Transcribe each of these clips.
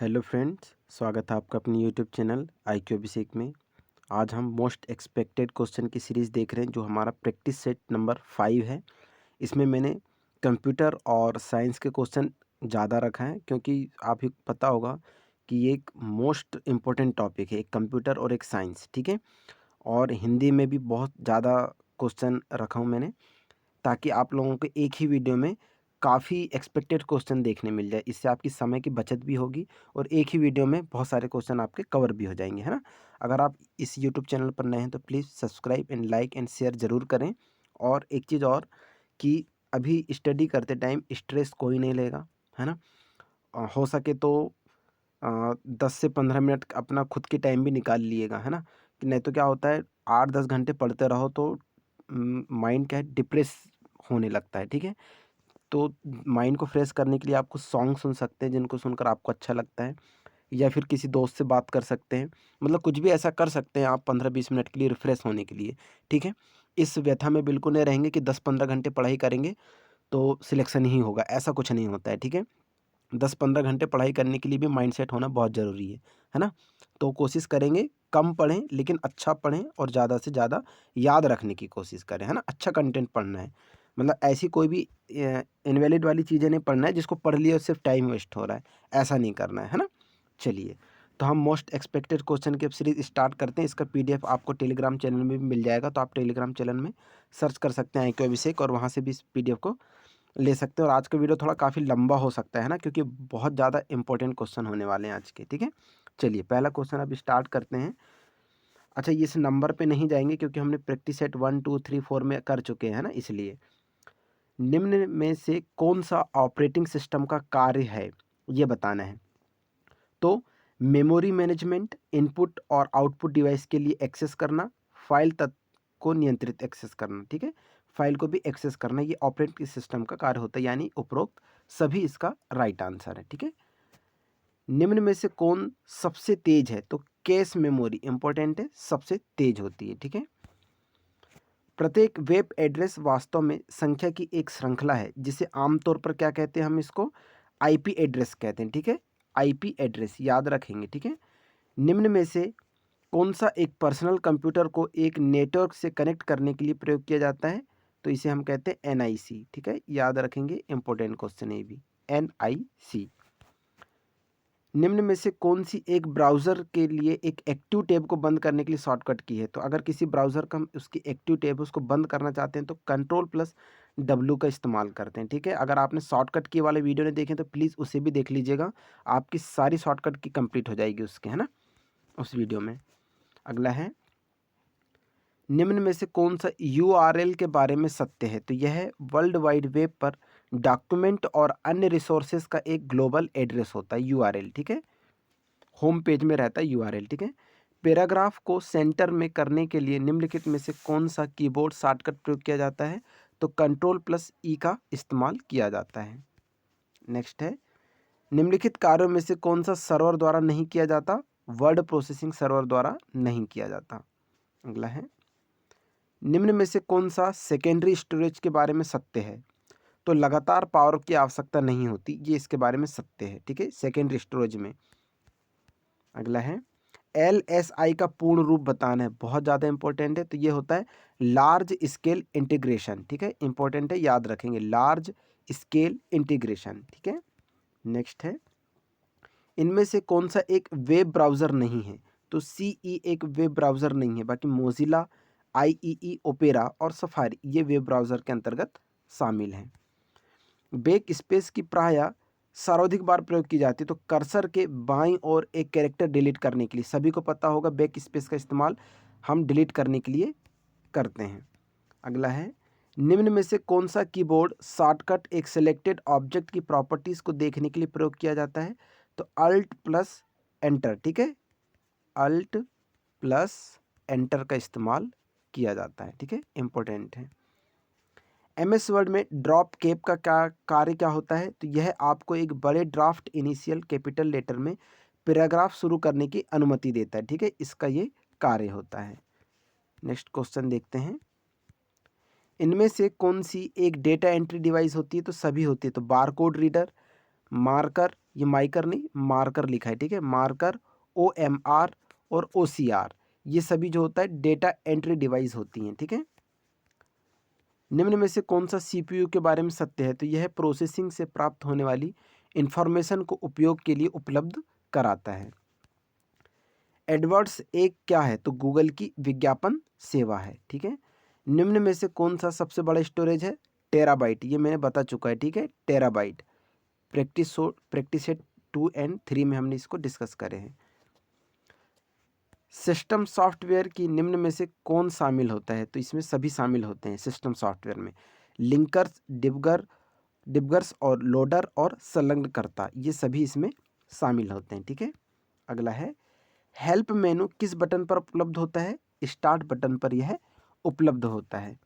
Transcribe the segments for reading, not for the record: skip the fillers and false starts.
Hello friends, स्वागत है आपका अपने यूट्यूब चैनल IQ अभिषेक में। आज हम मोस्ट एक्सपेक्टेड क्वेश्चन की सीरीज़ देख रहे हैं जो हमारा प्रैक्टिस सेट नंबर 5 है। इसमें मैंने कंप्यूटर और साइंस के क्वेश्चन ज़्यादा रखा है क्योंकि आप ही पता होगा कि ये एक मोस्ट इम्पोर्टेंट टॉपिक है, एक कंप्यूटर और एक साइंस, ठीक है। और हिंदी में भी बहुत ज़्यादा क्वेश्चन रखा हूँ मैंने, ताकि आप लोगों को एक ही वीडियो में काफ़ी एक्सपेक्टेड क्वेश्चन देखने मिल जाए। इससे आपकी समय की बचत भी होगी और एक ही वीडियो में बहुत सारे क्वेश्चन आपके कवर भी हो जाएंगे, है ना। अगर आप इस यूट्यूब चैनल पर नए हैं तो please subscribe and like and share ज़रूर करें। और एक चीज़ और कि अभी स्टडी करते टाइम स्ट्रेस कोई नहीं लेगा, है ना। हो सके तो 10 से 15 मिनट अपना खुद की टाइम भी निकाल लिएगा, है ना। कि नहीं तो क्या होता है, 8-10 घंटे पढ़ते रहो तो माइंड क्या है, डिप्रेस होने लगता है, ठीक है। तो माइंड को फ्रेश करने के लिए आप कुछ सॉन्ग सुन सकते हैं जिनको सुनकर आपको अच्छा लगता है, या फिर किसी दोस्त से बात कर सकते हैं। मतलब कुछ भी ऐसा कर सकते हैं आप 15-20 मिनट के लिए रिफ्रेश होने के लिए, ठीक है। इस व्यथा में बिल्कुल नहीं रहेंगे कि 10-15 घंटे पढ़ाई करेंगे तो सिलेक्शन ही होगा, ऐसा कुछ नहीं होता है, ठीक है। 10-15 घंटे पढ़ाई करने के लिए भी माइंड सेट होना बहुत ज़रूरी है ना। तो कोशिश करेंगे कम पढ़ें लेकिन अच्छा पढ़ें और ज़्यादा से ज़्यादा याद रखने की कोशिश करें, है ना। अच्छा कंटेंट पढ़ना है, मतलब ऐसी कोई भी इनवैलिड वाली चीज़ें नहीं पढ़ना है जिसको पढ़ लिया और सिर्फ टाइम वेस्ट हो रहा है, ऐसा नहीं करना है ना। चलिए, तो हम मोस्ट एक्सपेक्टेड क्वेश्चन की अब सीरीज स्टार्ट करते हैं। इसका PDF आपको टेलीग्राम चैनल में भी मिल जाएगा, तो आप टेलीग्राम चैनल में सर्च कर सकते हैं IQ अभिषेक और वहाँ से भी इस PDF को ले सकते हैं। और आज का वीडियो थोड़ा काफ़ी लंबा हो सकता है ना, क्योंकि बहुत ज़्यादा इंपॉर्टेंट क्वेश्चन होने वाले हैं आज के, ठीक है। चलिए, पहला क्वेश्चन अब स्टार्ट करते हैं। अच्छा, ये इस नंबर पे नहीं जाएंगे क्योंकि हमने प्रैक्टिस सेट 1 2 3 4 में कर चुके हैं ना, इसलिए। निम्न में से कौन सा ऑपरेटिंग सिस्टम का कार्य है, ये बताना है। तो मेमोरी मैनेजमेंट, इनपुट और आउटपुट डिवाइस के लिए एक्सेस करना, फाइल तत्व को नियंत्रित एक्सेस करना, ठीक है। फाइल को भी एक्सेस करना, ये ऑपरेटिंग सिस्टम का कार्य होता है, यानी उपरोक्त सभी इसका राइट आंसर है, ठीक है। निम्न में से कौन सबसे तेज है, तो कैश मेमोरी इंपॉर्टेंट है, सबसे तेज होती है, ठीक है। प्रत्येक वेब एड्रेस वास्तव में संख्या की एक श्रृंखला है जिसे आमतौर पर क्या कहते हैं, हम इसको IP एड्रेस कहते हैं, ठीक है। IP एड्रेस याद रखेंगे, ठीक है। निम्न में से कौन सा एक पर्सनल कंप्यूटर को एक नेटवर्क से कनेक्ट करने के लिए प्रयोग किया जाता है, तो इसे हम कहते हैं NIC, ठीक है। याद रखेंगे, इंपॉर्टेंट क्वेश्चन है ये भी, NIC। निम्न में से कौन सी एक ब्राउज़र के लिए एक एक्टिव टैब को बंद करने के लिए शॉर्टकट की है, तो अगर किसी ब्राउज़र का हम उसकी एक्टिव टैब है उसको बंद करना चाहते हैं तो Ctrl+W का इस्तेमाल करते हैं, ठीक है। अगर आपने शॉर्टकट की वाले वीडियो नहीं देखे तो प्लीज़ उसे भी देख लीजिएगा, आपकी सारी शॉर्टकट की कंप्लीट हो जाएगी उसके, है ना, उस वीडियो में। अगला है, निम्न में से कौन सा URL के बारे में सत्य है, तो यह है वर्ल्ड वाइड वेब पर डॉक्यूमेंट और अन्य रिसोर्सेज का एक ग्लोबल एड्रेस होता है, URL, ठीक है। होम पेज में रहता है URL, ठीक है। पैराग्राफ को सेंटर में करने के लिए निम्नलिखित में से कौन सा कीबोर्ड शॉर्टकट प्रयोग किया जाता है, तो Ctrl+E का इस्तेमाल किया जाता है। नेक्स्ट है, निम्नलिखित कार्यों में से कौन सा सर्वर द्वारा नहीं किया जाता, वर्ड प्रोसेसिंग सर्वर द्वारा नहीं किया जाता। अगला है, निम्न में से कौन सा सेकेंडरी स्टोरेज के बारे में सत्य है, तो लगातार पावर की आवश्यकता नहीं होती, ये इसके बारे में सत्य है, ठीक है, सेकेंडरी स्टोरेज में। अगला है, LSI का पूर्ण रूप बताना है, बहुत ज़्यादा इंपॉर्टेंट है, तो ये होता है लार्ज स्केल इंटीग्रेशन, ठीक है, इंपॉर्टेंट है, याद रखेंगे, लार्ज स्केल इंटीग्रेशन, ठीक है। नेक्स्ट है, इनमें से कौन सा एक वेब ब्राउज़र नहीं है, तो CE एक वेब ब्राउज़र नहीं है, बाकी मोजिला, IEE, ओपेरा और सफारी ये वेब ब्राउज़र के अंतर्गत शामिल हैं। बैक स्पेस की प्रायः सर्वाधिक बार प्रयोग की जाती है, तो कर्सर के बाईं ओर एक कैरेक्टर डिलीट करने के लिए, सभी को पता होगा बैक स्पेस का इस्तेमाल हम डिलीट करने के लिए करते हैं। अगला है, निम्न में से कौन सा कीबोर्ड शॉर्टकट एक सिलेक्टेड ऑब्जेक्ट की प्रॉपर्टीज़ को देखने के लिए प्रयोग किया जाता है, तो Alt+Enter, ठीक है, Alt+Enter का इस्तेमाल किया जाता है, ठीक है, इंपॉर्टेंट है। MS वर्ड में ड्रॉप कैप का क्या कार्य क्या होता है, तो यह आपको एक बड़े ड्राफ्ट इनिशियल कैपिटल लेटर में पैराग्राफ शुरू करने की अनुमति देता है, ठीक है, इसका ये कार्य होता है। नेक्स्ट क्वेश्चन देखते हैं, इनमें से कौन सी एक डेटा एंट्री डिवाइस होती है, तो सभी होती है, तो बारकोड रीडर, मार्कर, ये माइकर नहीं मार्कर लिखा है, ठीक है, मार्कर, OMR और OCR, ये सभी जो होता है डेटा एंट्री डिवाइस होती हैं, ठीक है। निम्न में से कौन सा CPU के बारे में सत्य है? तो यह प्रोसेसिंग से प्राप्त होने वाली इंफॉर्मेशन को उपयोग के लिए उपलब्ध कराता है। एडवर्ड्स एक क्या है? तो गूगल की विज्ञापन सेवा है, ठीक है। निम्न में से कौन सा सबसे बड़ा स्टोरेज है? टेराबाइट, ये मैंने बता चुका है, ठीक है, टेराबाइट। प्रैक्टिस सेट 2 एंड 3 में हमने इसको डिस्कस करे हैं। सिस्टम सॉफ्टवेयर की निम्न में से कौन शामिल होता है? तो इसमें सभी शामिल होते हैं सिस्टम सॉफ्टवेयर में। लिंकर्स, डिबगर्स और लोडर और संलग्नकर्ता, ये सभी इसमें शामिल होते हैं, ठीक है। अगला है, हेल्प मेनू किस बटन पर उपलब्ध होता है? स्टार्ट बटन पर यह उपलब्ध होता है।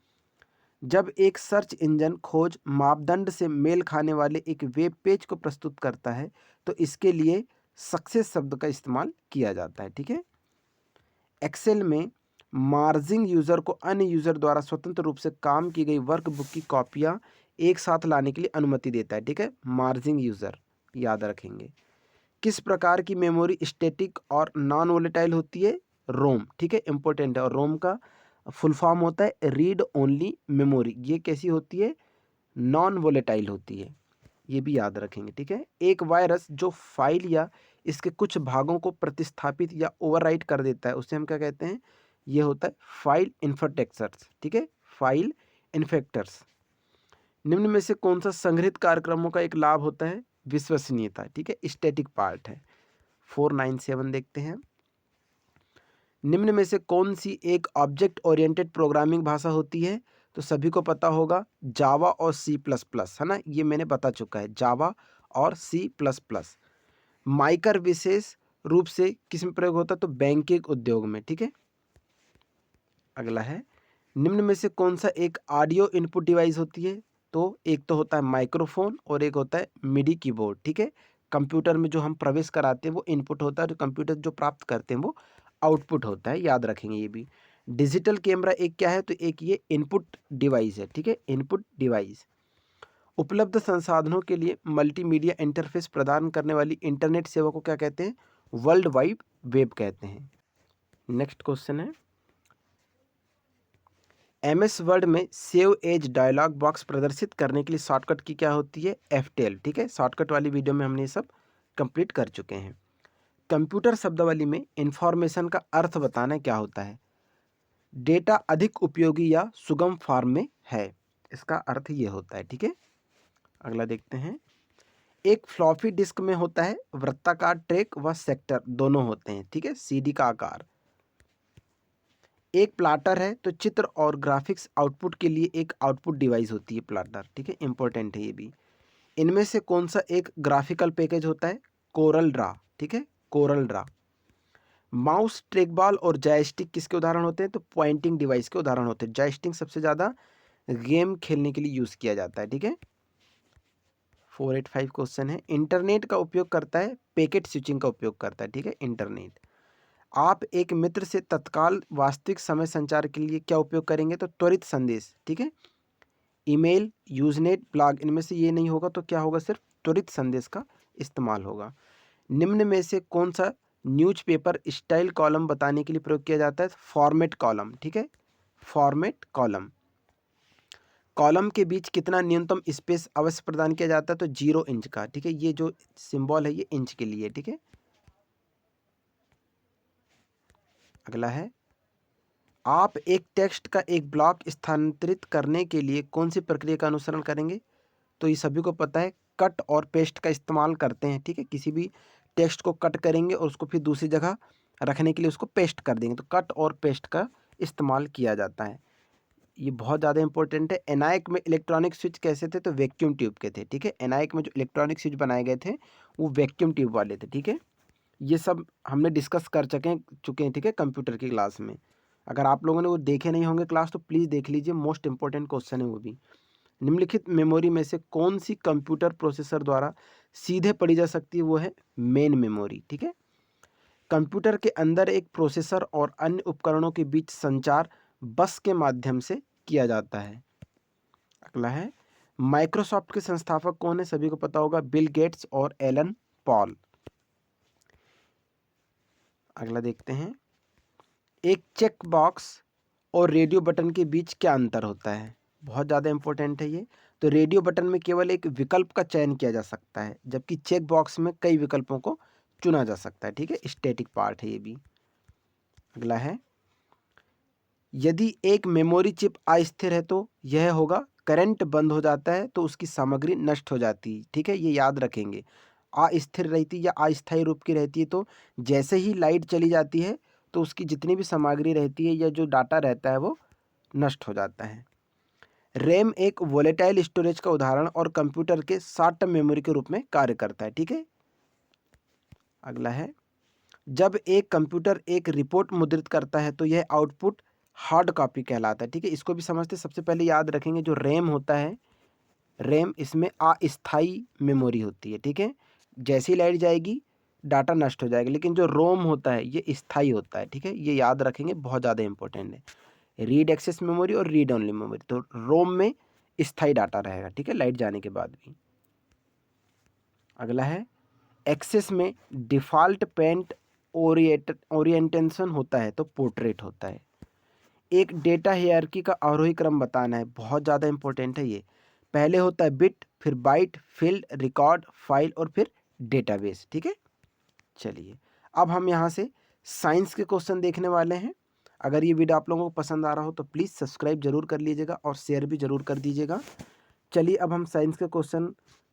जब एक सर्च इंजन खोज मापदंड से मेल खाने वाले एक वेब पेज को प्रस्तुत करता है तो इसके लिए सक्सेस शब्द का इस्तेमाल किया जाता है, ठीक है। एक्सेल में मार्जिंग यूज़र को अन्य यूज़र द्वारा स्वतंत्र रूप से काम की गई वर्कबुक की कॉपियाँ एक साथ लाने के लिए अनुमति देता है, ठीक है, मार्जिंग यूज़र, याद रखेंगे। किस प्रकार की मेमोरी स्टैटिक और नॉन वोलेटाइल होती है? रोम, ठीक है, इंपॉर्टेंट है। और रोम का फुल फॉर्म होता है रीड ओनली मेमोरी। ये कैसी होती है? नॉन वोलेटाइल होती है, ये भी याद रखेंगे, ठीक है। एक वायरस जो फाइल या इसके कुछ भागों को प्रतिस्थापित या ओवरराइट कर देता है उसे हम क्या कहते हैं? ये होता है फाइल इन्फेक्टर्स, ठीक है, फाइल इन्फेक्टर्स। निम्न में से कौन सा संग्रहित कार्यक्रमों का एक लाभ होता है? विश्वसनीयता, ठीक है, स्टैटिक पार्ट है। 497 देखते हैं। निम्न में से कौन सी एक ऑब्जेक्ट ओरिएंटेड प्रोग्रामिंग भाषा होती है? तो सभी को पता होगा जावा और C++, है ना, ये मैंने बता चुका है, जावा और C++। माइकर विशेष रूप से किस में प्रयोग होता है? तो बैंकिंग उद्योग में, ठीक है। अगला है, निम्न में से कौन सा एक ऑडियो इनपुट डिवाइस होती है? तो एक तो होता है माइक्रोफोन और एक होता है मिडी कीबोर्ड, ठीक है। कंप्यूटर में जो हम प्रवेश कराते हैं वो इनपुट होता है और कंप्यूटर जो प्राप्त करते हैं वो आउटपुट होता है, याद रखेंगे ये भी। डिजिटल कैमरा एक क्या है? तो एक ये इनपुट डिवाइस है, ठीक है, इनपुट डिवाइस। उपलब्ध संसाधनों के लिए मल्टीमीडिया इंटरफेस प्रदान करने वाली इंटरनेट सेवा को क्या कहते हैं? वर्ल्ड वाइड वेब कहते हैं। नेक्स्ट क्वेश्चन है, MS वर्ड में सेव एज डायलॉग बॉक्स प्रदर्शित करने के लिए शॉर्टकट की क्या होती है? F12, ठीक है। शॉर्टकट वाली वीडियो में हमने ये सब कंप्लीट कर चुके हैं। कंप्यूटर शब्दावली में इंफॉर्मेशन का अर्थ बताना क्या होता है? डेटा अधिक उपयोगी या सुगम फॉर्म में है, इसका अर्थ ये होता है, ठीक है। अगला देखते हैं, एक फ्लॉपी डिस्क में होता है वृत्ताकार ट्रैक व सेक्टर दोनों होते हैं, ठीक है, CD का आकार। एक प्लाटर है तो चित्र और ग्राफिक्स आउटपुट के लिए एक आउटपुट डिवाइस होती है प्लाटर, ठीक है, इंपॉर्टेंट है ये भी। इनमें से कौन सा एक ग्राफिकल पैकेज होता है? कोरल ड्रा, ठीक है, कोरल ड्रा। माउस, ट्रैकबॉल और जॉयस्टिक किसके उदाहरण होते हैं? तो पॉइंटिंग डिवाइस के उदाहरण होते हैं। जॉयस्टिक सबसे ज़्यादा गेम खेलने के लिए यूज़ किया जाता है, ठीक है। 485 क्वेश्चन है, इंटरनेट का उपयोग करता है, पैकेट स्विचिंग का उपयोग करता है, ठीक है, इंटरनेट। आप एक मित्र से तत्काल वास्तविक समय संचार के लिए क्या उपयोग करेंगे? तो त्वरित संदेश, ठीक है। ईमेल, यूजनेट, ब्लॉग, इनमें से ये नहीं होगा तो क्या होगा? सिर्फ त्वरित संदेश का इस्तेमाल होगा। निम्न में से कौन सा न्यूज़पेपर स्टाइल कॉलम बताने के लिए प्रयोग किया जाता है? फॉर्मेट कॉलम, ठीक है, फॉर्मेट कॉलम। कॉलम के बीच कितना न्यूनतम स्पेस अवश्य प्रदान किया जाता है? तो 0 इंच का, ठीक है, ये जो सिंबल है ये इंच के लिए, ठीक है। अगला है, आप एक टेक्स्ट का एक ब्लॉक स्थानांतरित करने के लिए कौन सी प्रक्रिया का अनुसरण करेंगे? तो ये सभी को पता है, कट और पेस्ट का इस्तेमाल करते हैं, ठीक है। किसी भी टेक्स्ट को कट करेंगे और उसको फिर दूसरी जगह रखने के लिए उसको पेस्ट कर देंगे, तो कट और पेस्ट का इस्तेमाल किया जाता है। ये बहुत ज़्यादा इंपॉर्टेंट है। एनाइक में इलेक्ट्रॉनिक स्विच कैसे थे? तो वैक्यूम ट्यूब के थे, ठीक है। एनाइक में जो इलेक्ट्रॉनिक स्विच बनाए गए थे वो वैक्यूम ट्यूब वाले थे, ठीक है। ये सब हमने डिस्कस कर चुके हैं, ठीक है, कंप्यूटर की क्लास में। अगर आप लोगों ने वो देखे नहीं होंगे क्लास तो प्लीज़ देख लीजिए, मोस्ट इंपॉर्टेंट क्वेश्चन है वो भी। निम्नलिखित मेमोरी में से कौन सी कंप्यूटर प्रोसेसर द्वारा सीधे पढ़ी जा सकती है? वो है मेन मेमोरी, ठीक है। कंप्यूटर के अंदर एक प्रोसेसर और अन्य उपकरणों के बीच संचार बस के माध्यम से किया जाता है। अगला है, माइक्रोसॉफ्ट के संस्थापक कौन है? सभी को पता होगा, बिल गेट्स और एलन पॉल। अगला देखते हैं, एक चेक बॉक्स और रेडियो बटन के बीच क्या अंतर होता है? बहुत ज़्यादा इंपॉर्टेंट है ये। तो रेडियो बटन में केवल एक विकल्प का चयन किया जा सकता है, जबकि चेक बॉक्स में कई विकल्पों को चुना जा सकता है। ठीक है, स्टैटिक पार्ट है ये भी। अगला है, यदि एक मेमोरी चिप अस्थिर है तो यह होगा, करंट बंद हो जाता है तो उसकी सामग्री नष्ट हो जाती है। ठीक है, ये याद रखेंगे। अस्थिर रहती या अस्थायी रूप की रहती है तो जैसे ही लाइट चली जाती है तो उसकी जितनी भी सामग्री रहती है या जो डाटा रहता है वो नष्ट हो जाता है। रैम एक वोलेटाइल स्टोरेज का उदाहरण और कंप्यूटर के शॉर्ट टर्म मेमोरी के रूप में कार्य करता है। ठीक है। अगला है, जब एक कंप्यूटर एक रिपोर्ट मुद्रित करता है तो यह आउटपुट हार्ड कॉपी कहलाता है। ठीक है, इसको भी समझते, सबसे पहले याद रखेंगे जो रैम होता है, रैम इसमें अस्थाई मेमोरी होती है। ठीक है, जैसे ही लाइट जाएगी डाटा नष्ट हो जाएगा, लेकिन जो रोम होता है ये स्थाई होता है। ठीक है, ये याद रखेंगे, बहुत ज़्यादा इंपॉर्टेंट है। रीड एक्सेस मेमोरी और रीड ओनली मेमोरी, तो रोम में स्थाई डाटा रहेगा। ठीक है, लाइट जाने के बाद भी। अगला है, एक्सेस में डिफ़ॉल्ट पेंट ओरिएंटेशन होता है तो पोर्ट्रेट होता है। एक डेटा हायरार्की का आरोही क्रम बताना है, बहुत ज़्यादा इंपॉर्टेंट है ये। पहले होता है बिट, फिर बाइट, फील्ड, रिकॉर्ड, फाइल और फिर डेटाबेस। ठीक है, चलिए अब हम यहाँ से साइंस के क्वेश्चन देखने वाले हैं। अगर ये वीडियो आप लोगों को पसंद आ रहा हो तो प्लीज़ सब्सक्राइब जरूर कर लीजिएगा और शेयर भी जरूर कर दीजिएगा। चलिए अब हम साइंस के क्वेश्चन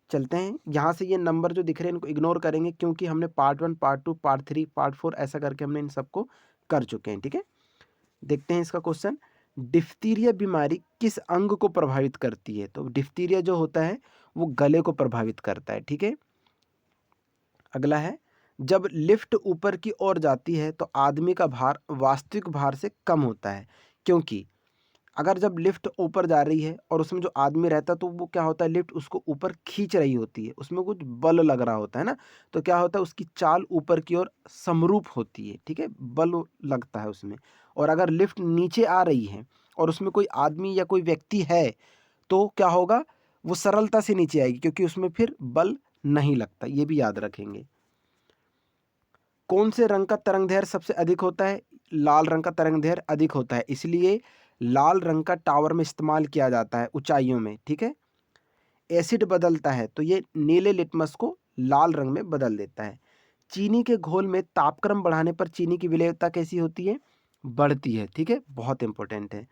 चलते हैं। यहाँ से ये नंबर जो दिख रहे हैं इनको इग्नोर करेंगे, क्योंकि हमने पार्ट 1, पार्ट 2, पार्ट 3, पार्ट 4 ऐसा करके हमने इन सबको कर चुके हैं। ठीक है, देखते हैं इसका क्वेश्चन। डिफ्थीरिया बीमारी किस अंग को प्रभावित करती है? तो डिफ्थीरिया जो होता है वो गले को प्रभावित करता है। ठीक है। अगला है, जब लिफ्ट ऊपर की ओर जाती है तो आदमी का भार वास्तविक भार से कम होता है, क्योंकि अगर जब लिफ्ट ऊपर जा रही है और उसमें जो आदमी रहता है तो वो क्या होता है, लिफ्ट उसको ऊपर खींच रही होती है, उसमें कुछ बल लग रहा होता है ना, तो क्या होता है उसकी चाल ऊपर की ओर समरूप होती है। ठीक है, बल लगता है उसमें। और अगर लिफ्ट नीचे आ रही है और उसमें कोई आदमी या कोई व्यक्ति है तो क्या होगा, वो सरलता से नीचे आएगी, क्योंकि उसमें फिर बल नहीं लगता। ये भी याद रखेंगे। कौन से रंग का तरंगदैर्घ्य सबसे अधिक होता है? लाल रंग का तरंगदैर्घ्य अधिक होता है, इसलिए लाल रंग का टावर में इस्तेमाल किया जाता है ऊंचाइयों में। ठीक है। एसिड बदलता है तो ये नीले लिटमस को लाल रंग में बदल देता है। चीनी के घोल में तापक्रम बढ़ाने पर चीनी की विलेयता कैसी होती है? बढ़ती है। ठीक है, बहुत इंपॉर्टेंट है।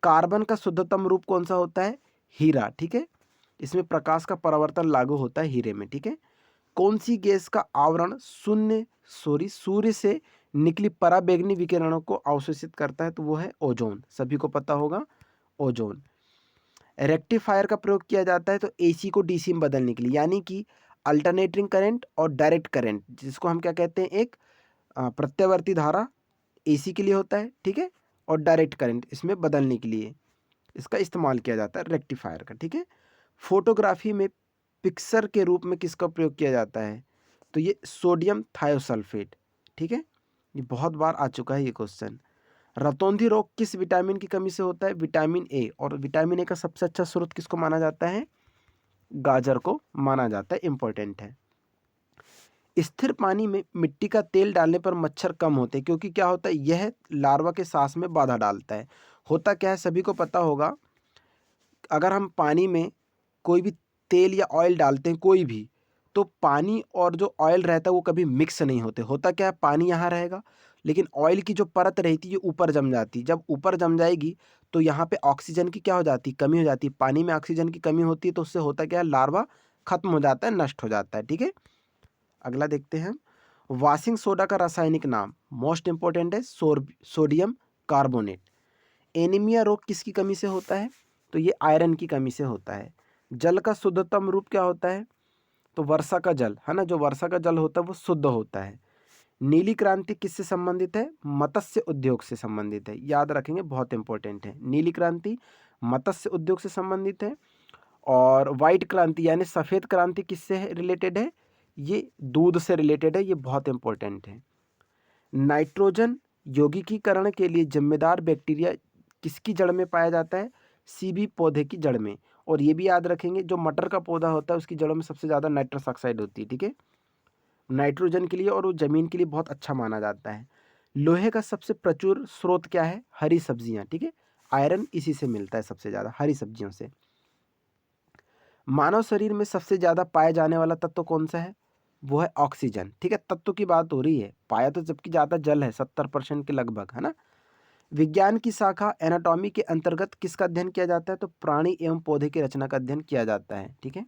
कार्बन का शुद्धतम रूप कौन सा होता है? हीरा। ठीक है, इसमें प्रकाश का परावर्तन लागू होता है हीरे में। ठीक है। कौन सी गैस का आवरण सूर्य से निकली पराबैंगनी विकिरणों को अवशोषित करता है? तो वो है ओजोन। सभी को पता होगा, ओजोन। रेक्टिफायर का प्रयोग किया जाता है तो एसी को डीसी में बदलने के लिए, यानी कि अल्टरनेटिंग करंट और डायरेक्ट करंट, जिसको हम क्या कहते हैं, एक प्रत्यावर्ती धारा एसी के लिए होता है। ठीक है, और डायरेक्ट करंट इसमें बदलने के लिए इसका इस्तेमाल किया जाता है रेक्टिफायर का। ठीक है। फोटोग्राफी में पिक्सर के रूप में किसका प्रयोग किया जाता है? तो ये सोडियम थायोसल्फेट। ठीक है, ये बहुत बार आ चुका है ये क्वेश्चन। रतौंधी रोग किस विटामिन की कमी से होता है? Vitamin A. और विटामिन ए का सबसे अच्छा स्रोत किसको माना जाता है? गाजर को माना जाता है, इंपॉर्टेंट है। स्थिर पानी में मिट्टी का तेल डालने पर मच्छर कम होते हैं, क्योंकि क्या होता है, यह लार्वा के सांस में बाधा डालता है। होता क्या है, सभी को पता होगा, अगर हम पानी में कोई भी तेल या ऑयल डालते हैं कोई भी, तो पानी और जो ऑयल रहता है वो कभी मिक्स नहीं होते। होता क्या है, पानी यहाँ रहेगा लेकिन ऑयल की जो परत रहती है ऊपर जम जाती है। जब ऊपर जम जाएगी तो यहाँ पे ऑक्सीजन की क्या हो जाती है, कमी हो जाती है। पानी में ऑक्सीजन की कमी होती है तो उससे होता क्या है, लार्वा खत्म हो जाता है, नष्ट हो जाता है। ठीक है। अगला देखते हैं हम, वॉशिंग सोडा का रासायनिक नाम, मोस्ट इंपॉर्टेंट है, सोडियम कार्बोनेट। एनीमिया रोग किसकी कमी से होता है? तो ये आयरन की कमी से होता है। जल का शुद्धतम रूप क्या होता है? तो वर्षा का जल, है ना, जो वर्षा का जल होता है वो शुद्ध होता है। नीली क्रांति किससे संबंधित है? मत्स्य उद्योग से संबंधित है, याद रखेंगे, बहुत इंपॉर्टेंट है। नीली क्रांति मत्स्य उद्योग से संबंधित है। और वाइट क्रांति यानी सफ़ेद क्रांति किससे रिलेटेड है? ये दूध से रिलेटेड है, ये बहुत इंपॉर्टेंट है। नाइट्रोजन यौगिकीकरण के लिए जिम्मेदार बैक्टीरिया किसकी जड़ में पाया जाता है? सीबी पौधे की जड़ में। और ये भी याद रखेंगे जो मटर का पौधा होता है उसकी जड़ों में सबसे ज़्यादा नाइट्रस ऑक्साइड होती है, ठीक है, नाइट्रोजन के लिए, और वो ज़मीन के लिए बहुत अच्छा माना जाता है। लोहे का सबसे प्रचुर स्रोत क्या है? हरी सब्जियाँ, ठीक है, आयरन इसी से मिलता है सबसे ज़्यादा, हरी सब्जियों से। मानव शरीर में सबसे ज़्यादा पाया जाने वाला तत्व कौन सा है? वो है ऑक्सीजन, ठीक है, तत्व की बात हो रही है, पाया तो जबकि ज़्यादा जल है 70% के लगभग, है ना। विज्ञान की शाखा एनाटॉमी के अंतर्गत किसका अध्ययन किया जाता है? तो प्राणी एवं पौधे की रचना का अध्ययन किया जाता है, ठीक है।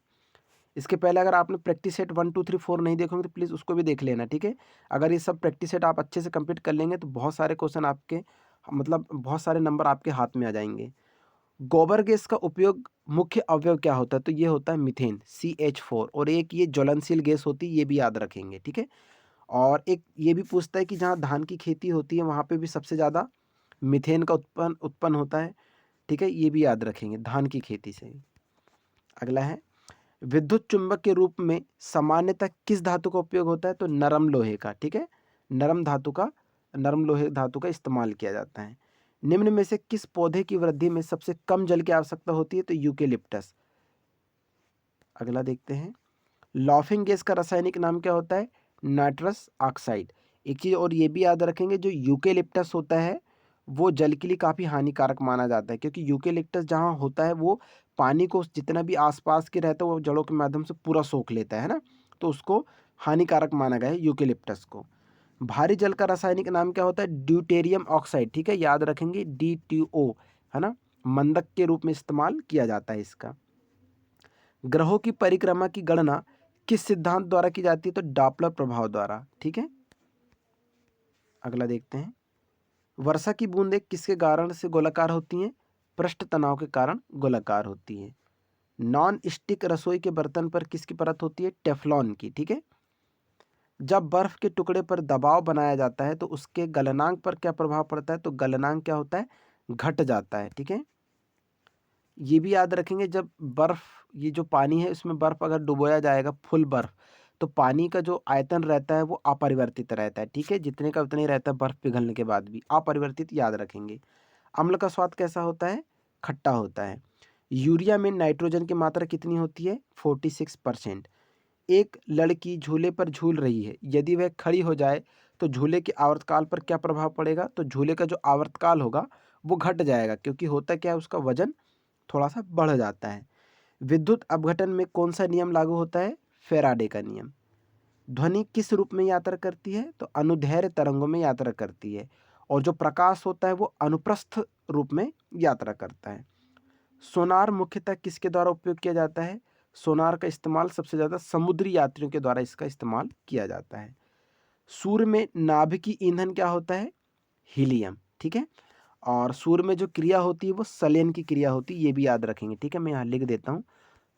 इसके पहले अगर आपने प्रैक्टिस सेट 1 2 3 4 नहीं देखोगे तो प्लीज़ उसको भी देख लेना, ठीक है। अगर ये सब प्रैक्टिस सेट आप अच्छे से कंप्लीट कर लेंगे तो बहुत सारे क्वेश्चन आपके, मतलब बहुत सारे नंबर आपके हाथ में आ जाएंगे। गोबर गैस का उपयोग मुख्य अवयव क्या होता है? तो ये होता है मीथेन, CH4, और एक ये ज्वलनशील गैस होती है, ये भी याद रखेंगे, ठीक है। और एक ये भी पूछता है कि जहाँ धान की खेती होती है वहाँ पे भी सबसे ज़्यादा मीथेन का उत्पन्न उत्पन्न होता है, ठीक है, ये भी याद रखेंगे धान की खेती से। अगला है, विद्युत चुंबक के रूप में सामान्यतः किस धातु का उपयोग होता है? तो नरम लोहे का, ठीक है, नरम लोहे धातु का इस्तेमाल किया जाता है। निम्न में से किस पौधे की वृद्धि में सबसे कम जल की आवश्यकता होती है? तो यूकेलिप्टस। अगला देखते हैं, लॉफिंग गैस का रासायनिक नाम क्या होता है? Nitrous oxide. एक चीज़ और ये भी याद रखेंगे, जो यूकेलिप्टस होता है वो जल के लिए काफ़ी हानिकारक माना जाता है, क्योंकि यूकेलिप्टस जहाँ होता है वो पानी को जितना भी आसपास के रहता है वो जड़ों के माध्यम से पूरा सोख लेता है ना, तो उसको हानिकारक माना गया है यूकेलिप्टस को। भारी जल का रासायनिक नाम क्या होता है? ड्यूटेरियम ऑक्साइड, ठीक है, याद रखेंगे D2O, है ना, मंदक के रूप में इस्तेमाल किया जाता है इसका। ग्रहों की परिक्रमा की गणना किस सिद्धांत द्वारा की जाती है? तो डॉपलर प्रभाव द्वारा, ठीक है। अगला देखते हैं, वर्षा की बूंदें किसके कारण से गोलाकार होती हैं? पृष्ठ तनाव के कारण गोलाकार होती हैं। नॉन स्टिक रसोई के बर्तन पर किसकी परत होती है? टेफ्लॉन की, ठीक है। जब बर्फ के टुकड़े पर दबाव बनाया जाता है तो उसके गलनांक पर क्या प्रभाव पड़ता है? तो गलनांक क्या होता है? घट जाता है, ठीक है। ये भी याद रखेंगे, जब बर्फ, ये जो पानी है इसमें बर्फ अगर डुबोया जाएगा, फुल बर्फ, तो पानी का जो आयतन रहता है वो अपरिवर्तित रहता है, ठीक है, जितने का उतना ही रहता है बर्फ पिघलने के बाद भी, अपरिवर्तित याद रखेंगे। अम्ल का स्वाद कैसा होता है? खट्टा होता है। यूरिया में नाइट्रोजन की मात्रा कितनी होती है? 46%। एक लड़की झूले पर झूल रही है, यदि वह खड़ी हो जाए तो झूले के आवर्तकाल पर क्या प्रभाव पड़ेगा? तो झूले का जो आवर्तकाल होगा वो घट जाएगा, क्योंकि होता क्या है, उसका वजन थोड़ा सा बढ़ जाता है। विद्युत अपघटन में कौन सा नियम लागू होता है? फैराडे का नियम। ध्वनि किस रूप में यात्रा करती है? तो अनुदैर्घ्य तरंगों में यात्रा करती है, और जो प्रकाश होता है वो अनुप्रस्थ रूप में यात्रा करता है। सोनार मुख्यतः किसके द्वारा उपयोग किया जाता है? सोनार का इस्तेमाल सबसे ज़्यादा समुद्री यात्रियों के द्वारा इसका इस्तेमाल किया जाता है। सूर्य में नाभिकीय ईंधन क्या होता है? हीलियम, ठीक है। और सूर्य में जो क्रिया होती है वो संलयन की क्रिया होती है, ये भी याद रखेंगे, ठीक है, मैं यहाँ लिख देता हूँ।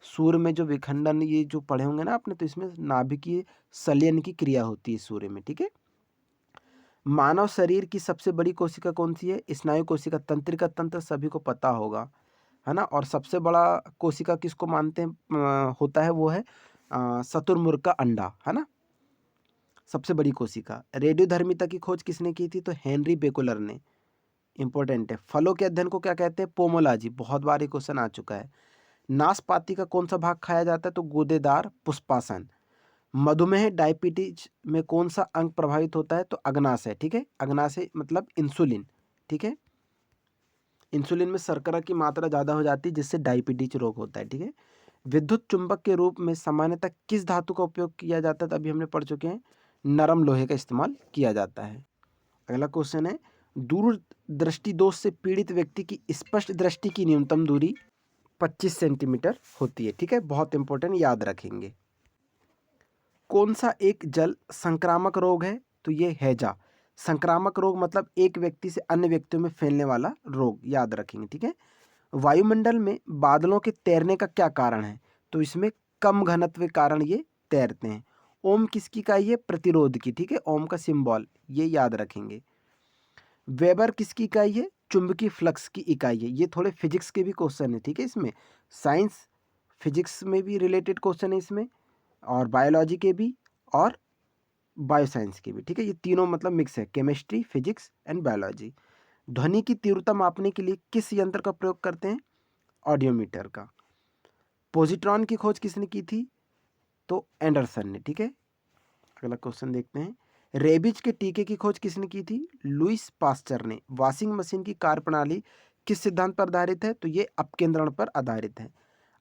सूर्य में जो विखंडन, ये जो पढ़े होंगे ना आपने, तो इसमें नाभिकीय संलयन की क्रिया होती है सूर्य में, ठीक है। मानव शरीर की सबसे बड़ी कोशिका कौन सी है? स्नायु कोशिका। तंत्रिका तंत्र सभी को पता होगा, है ना। और सबसे बड़ा कोशिका किसको मानते हैं होता है? वो है शुतुरमुर्ग का अंडा, है ना, सबसे बड़ी कोशिका। रेडियोधर्मिता की खोज किसने की थी? तो हेनरी बेकुलर ने। इंपॉर्टेंट है। फलों के अध्ययन को क्या कहते हैं? पोमोलॉजी। बहुत बार ये क्वेश्चन आ चुका है। नाशपाती का कौन सा भाग खाया जाता है? तो गूदेदार पुष्पासन। मधुमेह डायबिटीज में कौन सा अंग प्रभावित होता है? तो अग्नाशय, ठीक है, अग्नाशय मतलब इंसुलिन, ठीक है। इंसुलिन में शर्करा की मात्रा ज़्यादा हो जाती है जिससे डायबिटीज रोग होता है, ठीक है। विद्युत चुंबक के रूप में सामान्यतः किस धातु का उपयोग किया जाता है? तो अभी हमने पढ़ चुके हैं, नरम लोहे का इस्तेमाल किया जाता है। अगला क्वेश्चन है, दूरदृष्टि दोष से पीड़ित व्यक्ति की स्पष्ट दृष्टि की न्यूनतम दूरी 25 सेंटीमीटर होती है, ठीक है, बहुत इंपॉर्टेंट, याद रखेंगे। कौन सा एक जल संक्रामक रोग है? तो ये हैजा। संक्रामक रोग मतलब एक व्यक्ति से अन्य व्यक्तियों में फैलने वाला रोग, याद रखेंगे, ठीक है। वायुमंडल में बादलों के तैरने का क्या कारण है? तो इसमें कम घनत्व के कारण ये तैरते हैं। ओम किसकी इकाई है? प्रतिरोध की, ठीक है, ओम का सिंबल, ये याद रखेंगे। वेबर किसकी इकाई है? चुंबकीय फ्लक्स की इकाई है। ये थोड़े फिजिक्स के भी क्वेश्चन है, ठीक है, इसमें साइंस फिजिक्स में भी रिलेटेड क्वेश्चन है इसमें, और बायोलॉजी के भी, और बायोसाइंस के भी, ठीक है, ये तीनों मतलब मिक्स है, केमिस्ट्री, फिजिक्स एंड बायोलॉजी। ध्वनि की तीव्रता मापने के लिए किस यंत्र का प्रयोग करते हैं? ऑडियोमीटर का। पॉजिट्रॉन की खोज किसने की थी? तो एंडरसन ने, ठीक है। अगला क्वेश्चन देखते हैं, रेबीज के टीके की खोज किसने की थी? लुईस पास्चर ने। वॉशिंग मशीन की कार्यप्रणाली किस सिद्धांत पर आधारित है? तो ये अपकेंद्रण पर आधारित है।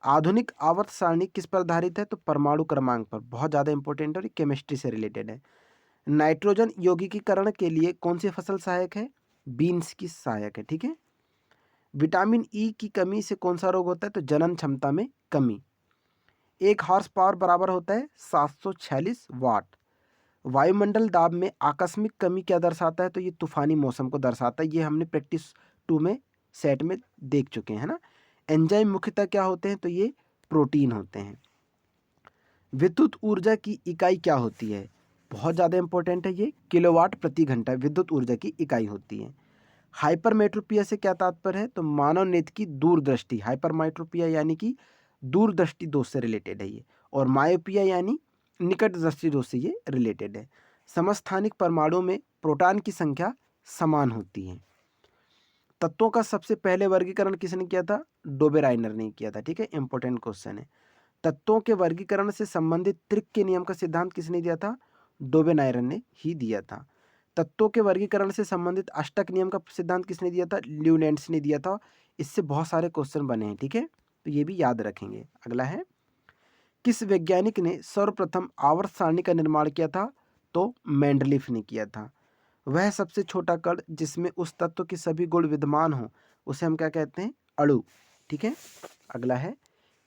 आधुनिक आवर्त सारणी किस पर आधारित है? तो परमाणु क्रमांक पर। बहुत ज़्यादा इंपॉर्टेंट है और ये केमिस्ट्री से रिलेटेड है। नाइट्रोजन यौगिकीकरण के लिए कौन सी फसल सहायक है? बीन्स की सहायक है, ठीक है। विटामिन ई की कमी से कौन सा रोग होता है? तो जनन क्षमता में कमी। 1 हॉर्स पावर बराबर होता है 746 वाट। वायुमंडल दाब में आकस्मिक कमी क्या दर्शाता है? तो ये तूफानी मौसम को दर्शाता है। ये हमने प्रैक्टिस 2 में सेट में देख चुके हैं, है ना। एंजाइम मुख्यतः क्या होते हैं? तो ये प्रोटीन होते हैं। विद्युत ऊर्जा की इकाई क्या होती है? बहुत ज़्यादा इंपॉर्टेंट है ये, किलोवाट प्रति घंटा विद्युत ऊर्जा की इकाई होती है। हाइपरमेट्रोपिया से क्या तात्पर्य है? तो मानव नेत्र की दूरदृष्टि। हाइपरमेट्रोपिया यानी कि दूरदृष्टि दोष से रिलेटेड है ये, और मायोपिया यानी निकट दृष्टि दोष से ये रिलेटेड है। समस्थानिक परमाणु में प्रोटॉन की संख्या समान होती है। तत्वों का सबसे पहले वर्गीकरण किसने किया था? डोबेराइनर ने किया था, ठीक है। इंपॉर्टेंट क्वेश्चन है। तत्वों के वर्गीकरण से संबंधित त्रिक के नियम का सिद्धांत किसने दिया था? डोबेराइनर ने ही दिया था। तत्वों के वर्गीकरण से संबंधित अष्टक नियम का सिद्धांत किसने दिया था? ल्यूडेंट्स ने दिया था। इससे बहुत सारे क्वेश्चन बने हैं, ठीक है, तो ये भी याद रखेंगे। अगला है, किस वैज्ञानिक ने सर्वप्रथम आवर्त सारणी का निर्माण किया था? तो मेंडलीफ ने किया था। वह सबसे छोटा कण जिसमें उस तत्व के सभी गुण विद्यमान हो उसे हम क्या कहते हैं? अणु, ठीक है। अगला है,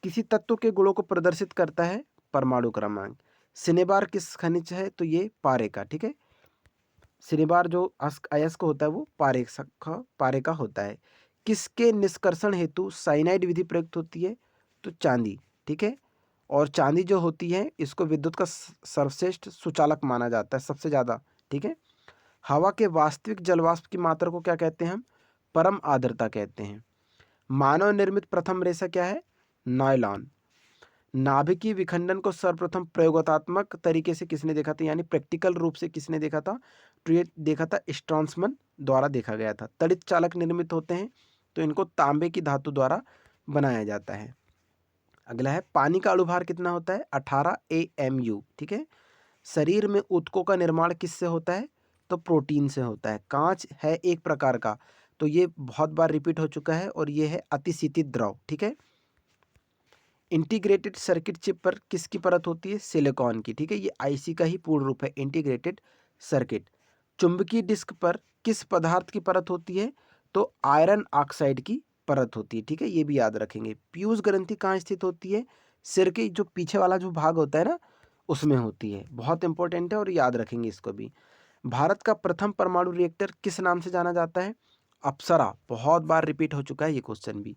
किसी तत्व के गुणों को प्रदर्शित करता है परमाणु क्रमांक। सिनेबार किस खनिज है? तो ये पारे का, ठीक है। सिनेबार जो अयस्क होता है वो पारे का होता है। किसके निष्कर्षण हेतु साइनाइड विधि प्रयुक्त होती है? तो चांदी, ठीक है। और चांदी जो होती है इसको विद्युत का सर्वश्रेष्ठ सुचालक माना जाता है सबसे ज़्यादा, ठीक है। हवा के वास्तविक जलवाष्प की मात्रा को क्या कहते हैं हम? परम आर्द्रता कहते हैं। मानव निर्मित प्रथम रेशा क्या है? नायलॉन। नाभिकीय विखंडन को सर्वप्रथम प्रयोगात्मक तरीके से किसने देखा था, यानी प्रैक्टिकल रूप से किसने देखा था? तो ये देखा था स्ट्रॉन्समन द्वारा देखा गया था। तड़ित चालक निर्मित होते हैं तो इनको तांबे की धातु द्वारा बनाया जाता है। अगला है, पानी का अणुभार कितना होता है? 18 AMU, ठीक है। शरीर में ऊतकों का निर्माण किससे होता है? तो प्रोटीन से होता है। कांच है एक प्रकार का, तो ये बहुत बार रिपीट हो चुका है, और ये है अतिशीतित द्रव, ठीक है। इंटीग्रेटेड सर्किट चिप पर किसकी परत होती है? सिलिकॉन की, ठीक है। ये आईसी का ही पूर्ण रूप है, इंटीग्रेटेड सर्किट। चुंबकीय डिस्क पर किस पदार्थ की परत होती है? तो आयरन ऑक्साइड की परत होती है, ठीक है। ये भी याद रखेंगे। पीयूष ग्रंथि कहाँ स्थित होती है? सिर के जो पीछे वाला जो भाग होता है ना, उसमें होती है। बहुत इंपॉर्टेंट है और याद रखेंगे इसको भी। भारत का प्रथम परमाणु रिएक्टर किस नाम से जाना जाता है? अप्सरा। बहुत बार रिपीट हो चुका है ये क्वेश्चन भी।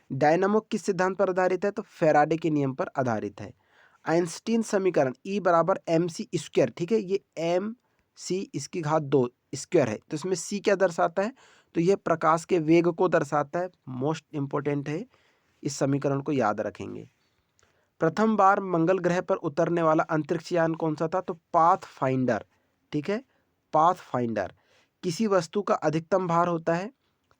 डायनामो किस सिद्धांत पर आधारित है? तो फैराडे के नियम पर आधारित है। आइंस्टीन समीकरण E बराबर MC स्क्वायर, ठीक है। ये MC इसकी घात 2 स्क्वायर है, तो इसमें C क्या दर्शाता है? तो यह प्रकाश के वेग को दर्शाता है। मोस्ट इंपॉर्टेंट है, इस समीकरण को याद रखेंगे। प्रथम बार मंगल ग्रह पर उतरने वाला अंतरिक्ष यान कौन सा था? तो पाथफाइंडर, ठीक है, पाथफाइंडर। किसी वस्तु का अधिकतम भार होता है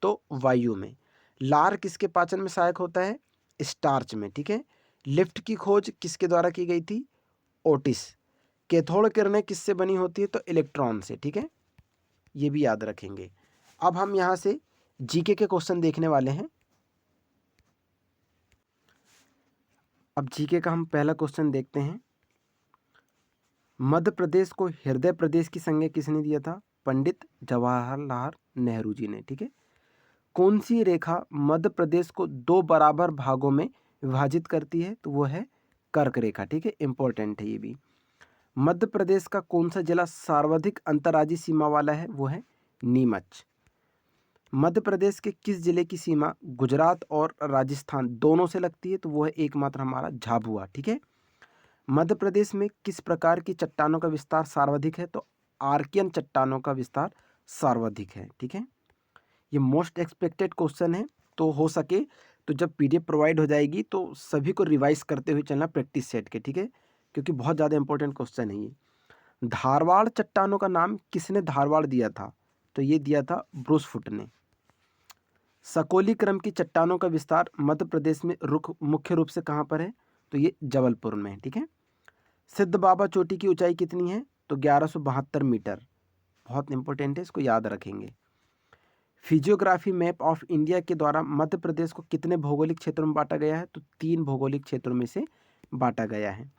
तो वायु में। लार किसके पाचन में सहायक होता है? स्टार्च में, ठीक है। लिफ्ट की खोज किसके द्वारा की गई थी? ओटिस। कैथोड किरणें किससे बनी होती है? तो इलेक्ट्रॉन से, ठीक है। ये भी याद रखेंगे। अब हम यहाँ से जीके के क्वेश्चन देखने वाले हैं। अब जीके का हम पहला क्वेश्चन देखते हैं। मध्य प्रदेश को हृदय प्रदेश की संज्ञा किसने दिया था? पंडित जवाहरलाल नेहरू जी ने, ठीक है। कौन सी रेखा मध्य प्रदेश को 2 बराबर भागों में विभाजित करती है? तो वो है कर्क रेखा, ठीक है। इंपॉर्टेंट है ये भी। मध्य प्रदेश का कौन सा जिला सर्वाधिक अंतर्राज्यीय सीमा वाला है? वो है नीमच। मध्य प्रदेश के किस जिले की सीमा गुजरात और राजस्थान दोनों से लगती है? तो वो है एकमात्र हमारा झाबुआ, ठीक है। मध्य प्रदेश में किस प्रकार की चट्टानों का विस्तार सर्वाधिक है? तो आर्कियन चट्टानों का विस्तार सर्वाधिक है, ठीक है। ये मोस्ट एक्सपेक्टेड क्वेश्चन है, तो हो सके तो जब PDF प्रोवाइड हो जाएगी तो सभी को रिवाइज करते हुए चलना प्रैक्टिस सेट के, ठीक है, क्योंकि बहुत ज़्यादा इंपॉर्टेंट क्वेश्चन है ये। धारवाड़ चट्टानों का नाम किसने धारवाड़ दिया था? तो ये दिया था ब्रूस फुट ने। सकौली क्रम की चट्टानों का विस्तार मध्य प्रदेश में रुख मुख्य रूप से कहाँ पर है? तो ये जबलपुर में है। ठीक है। सिद्ध बाबा चोटी की ऊंचाई कितनी है? तो 1172 मीटर। बहुत इंपॉर्टेंट है, इसको याद रखेंगे। फिजियोग्राफी मैप ऑफ इंडिया के द्वारा मध्य प्रदेश को कितने भौगोलिक क्षेत्रों में बांटा गया है? तो 3 भौगोलिक क्षेत्रों में से बांटा गया है।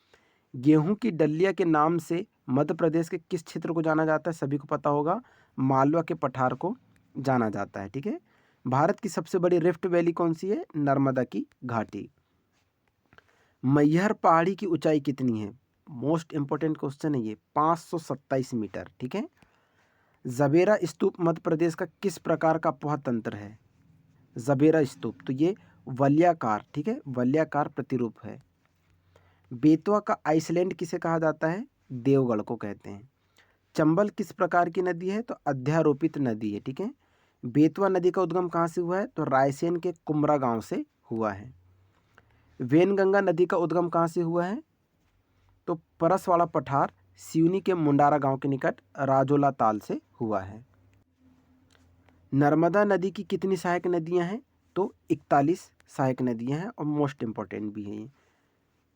गेहूं की डलिया के नाम से मध्य प्रदेश के किस क्षेत्र को जाना जाता है? सभी को पता होगा, मालवा के पठार को जाना जाता है। ठीक है। भारत की सबसे बड़ी रिफ्ट वैली कौन सी है? नर्मदा की घाटी। मैहर पहाड़ी की ऊंचाई कितनी है? मोस्ट इंपॉर्टेंट क्वेश्चन है ये, 527 मीटर। ठीक है। जबेरा स्तूप मध्य प्रदेश का किस प्रकार का पोह तंत्र है? जबेरा स्तूप, तो ये वलयाकार, ठीक है, वलयाकार प्रतिरूप है। बेतवा का आइसलैंड किसे कहा जाता है? देवगढ़ को कहते हैं। चंबल किस प्रकार की नदी है? तो अध्यारोपित नदी है। ठीक है। बेतवा नदी का उद्गम कहाँ से हुआ है? तो रायसेन के कुमरा गांव से हुआ है। वेनगंगा नदी का उद्गम कहाँ से हुआ है? तो परसवाड़ा पठार सिवनी के मुंडारा गांव के निकट राजोला ताल से हुआ है। नर्मदा नदी की कितनी सहायक नदियां हैं? तो 41 सहायक नदियां हैं और मोस्ट इंपॉर्टेंट भी हैं ये।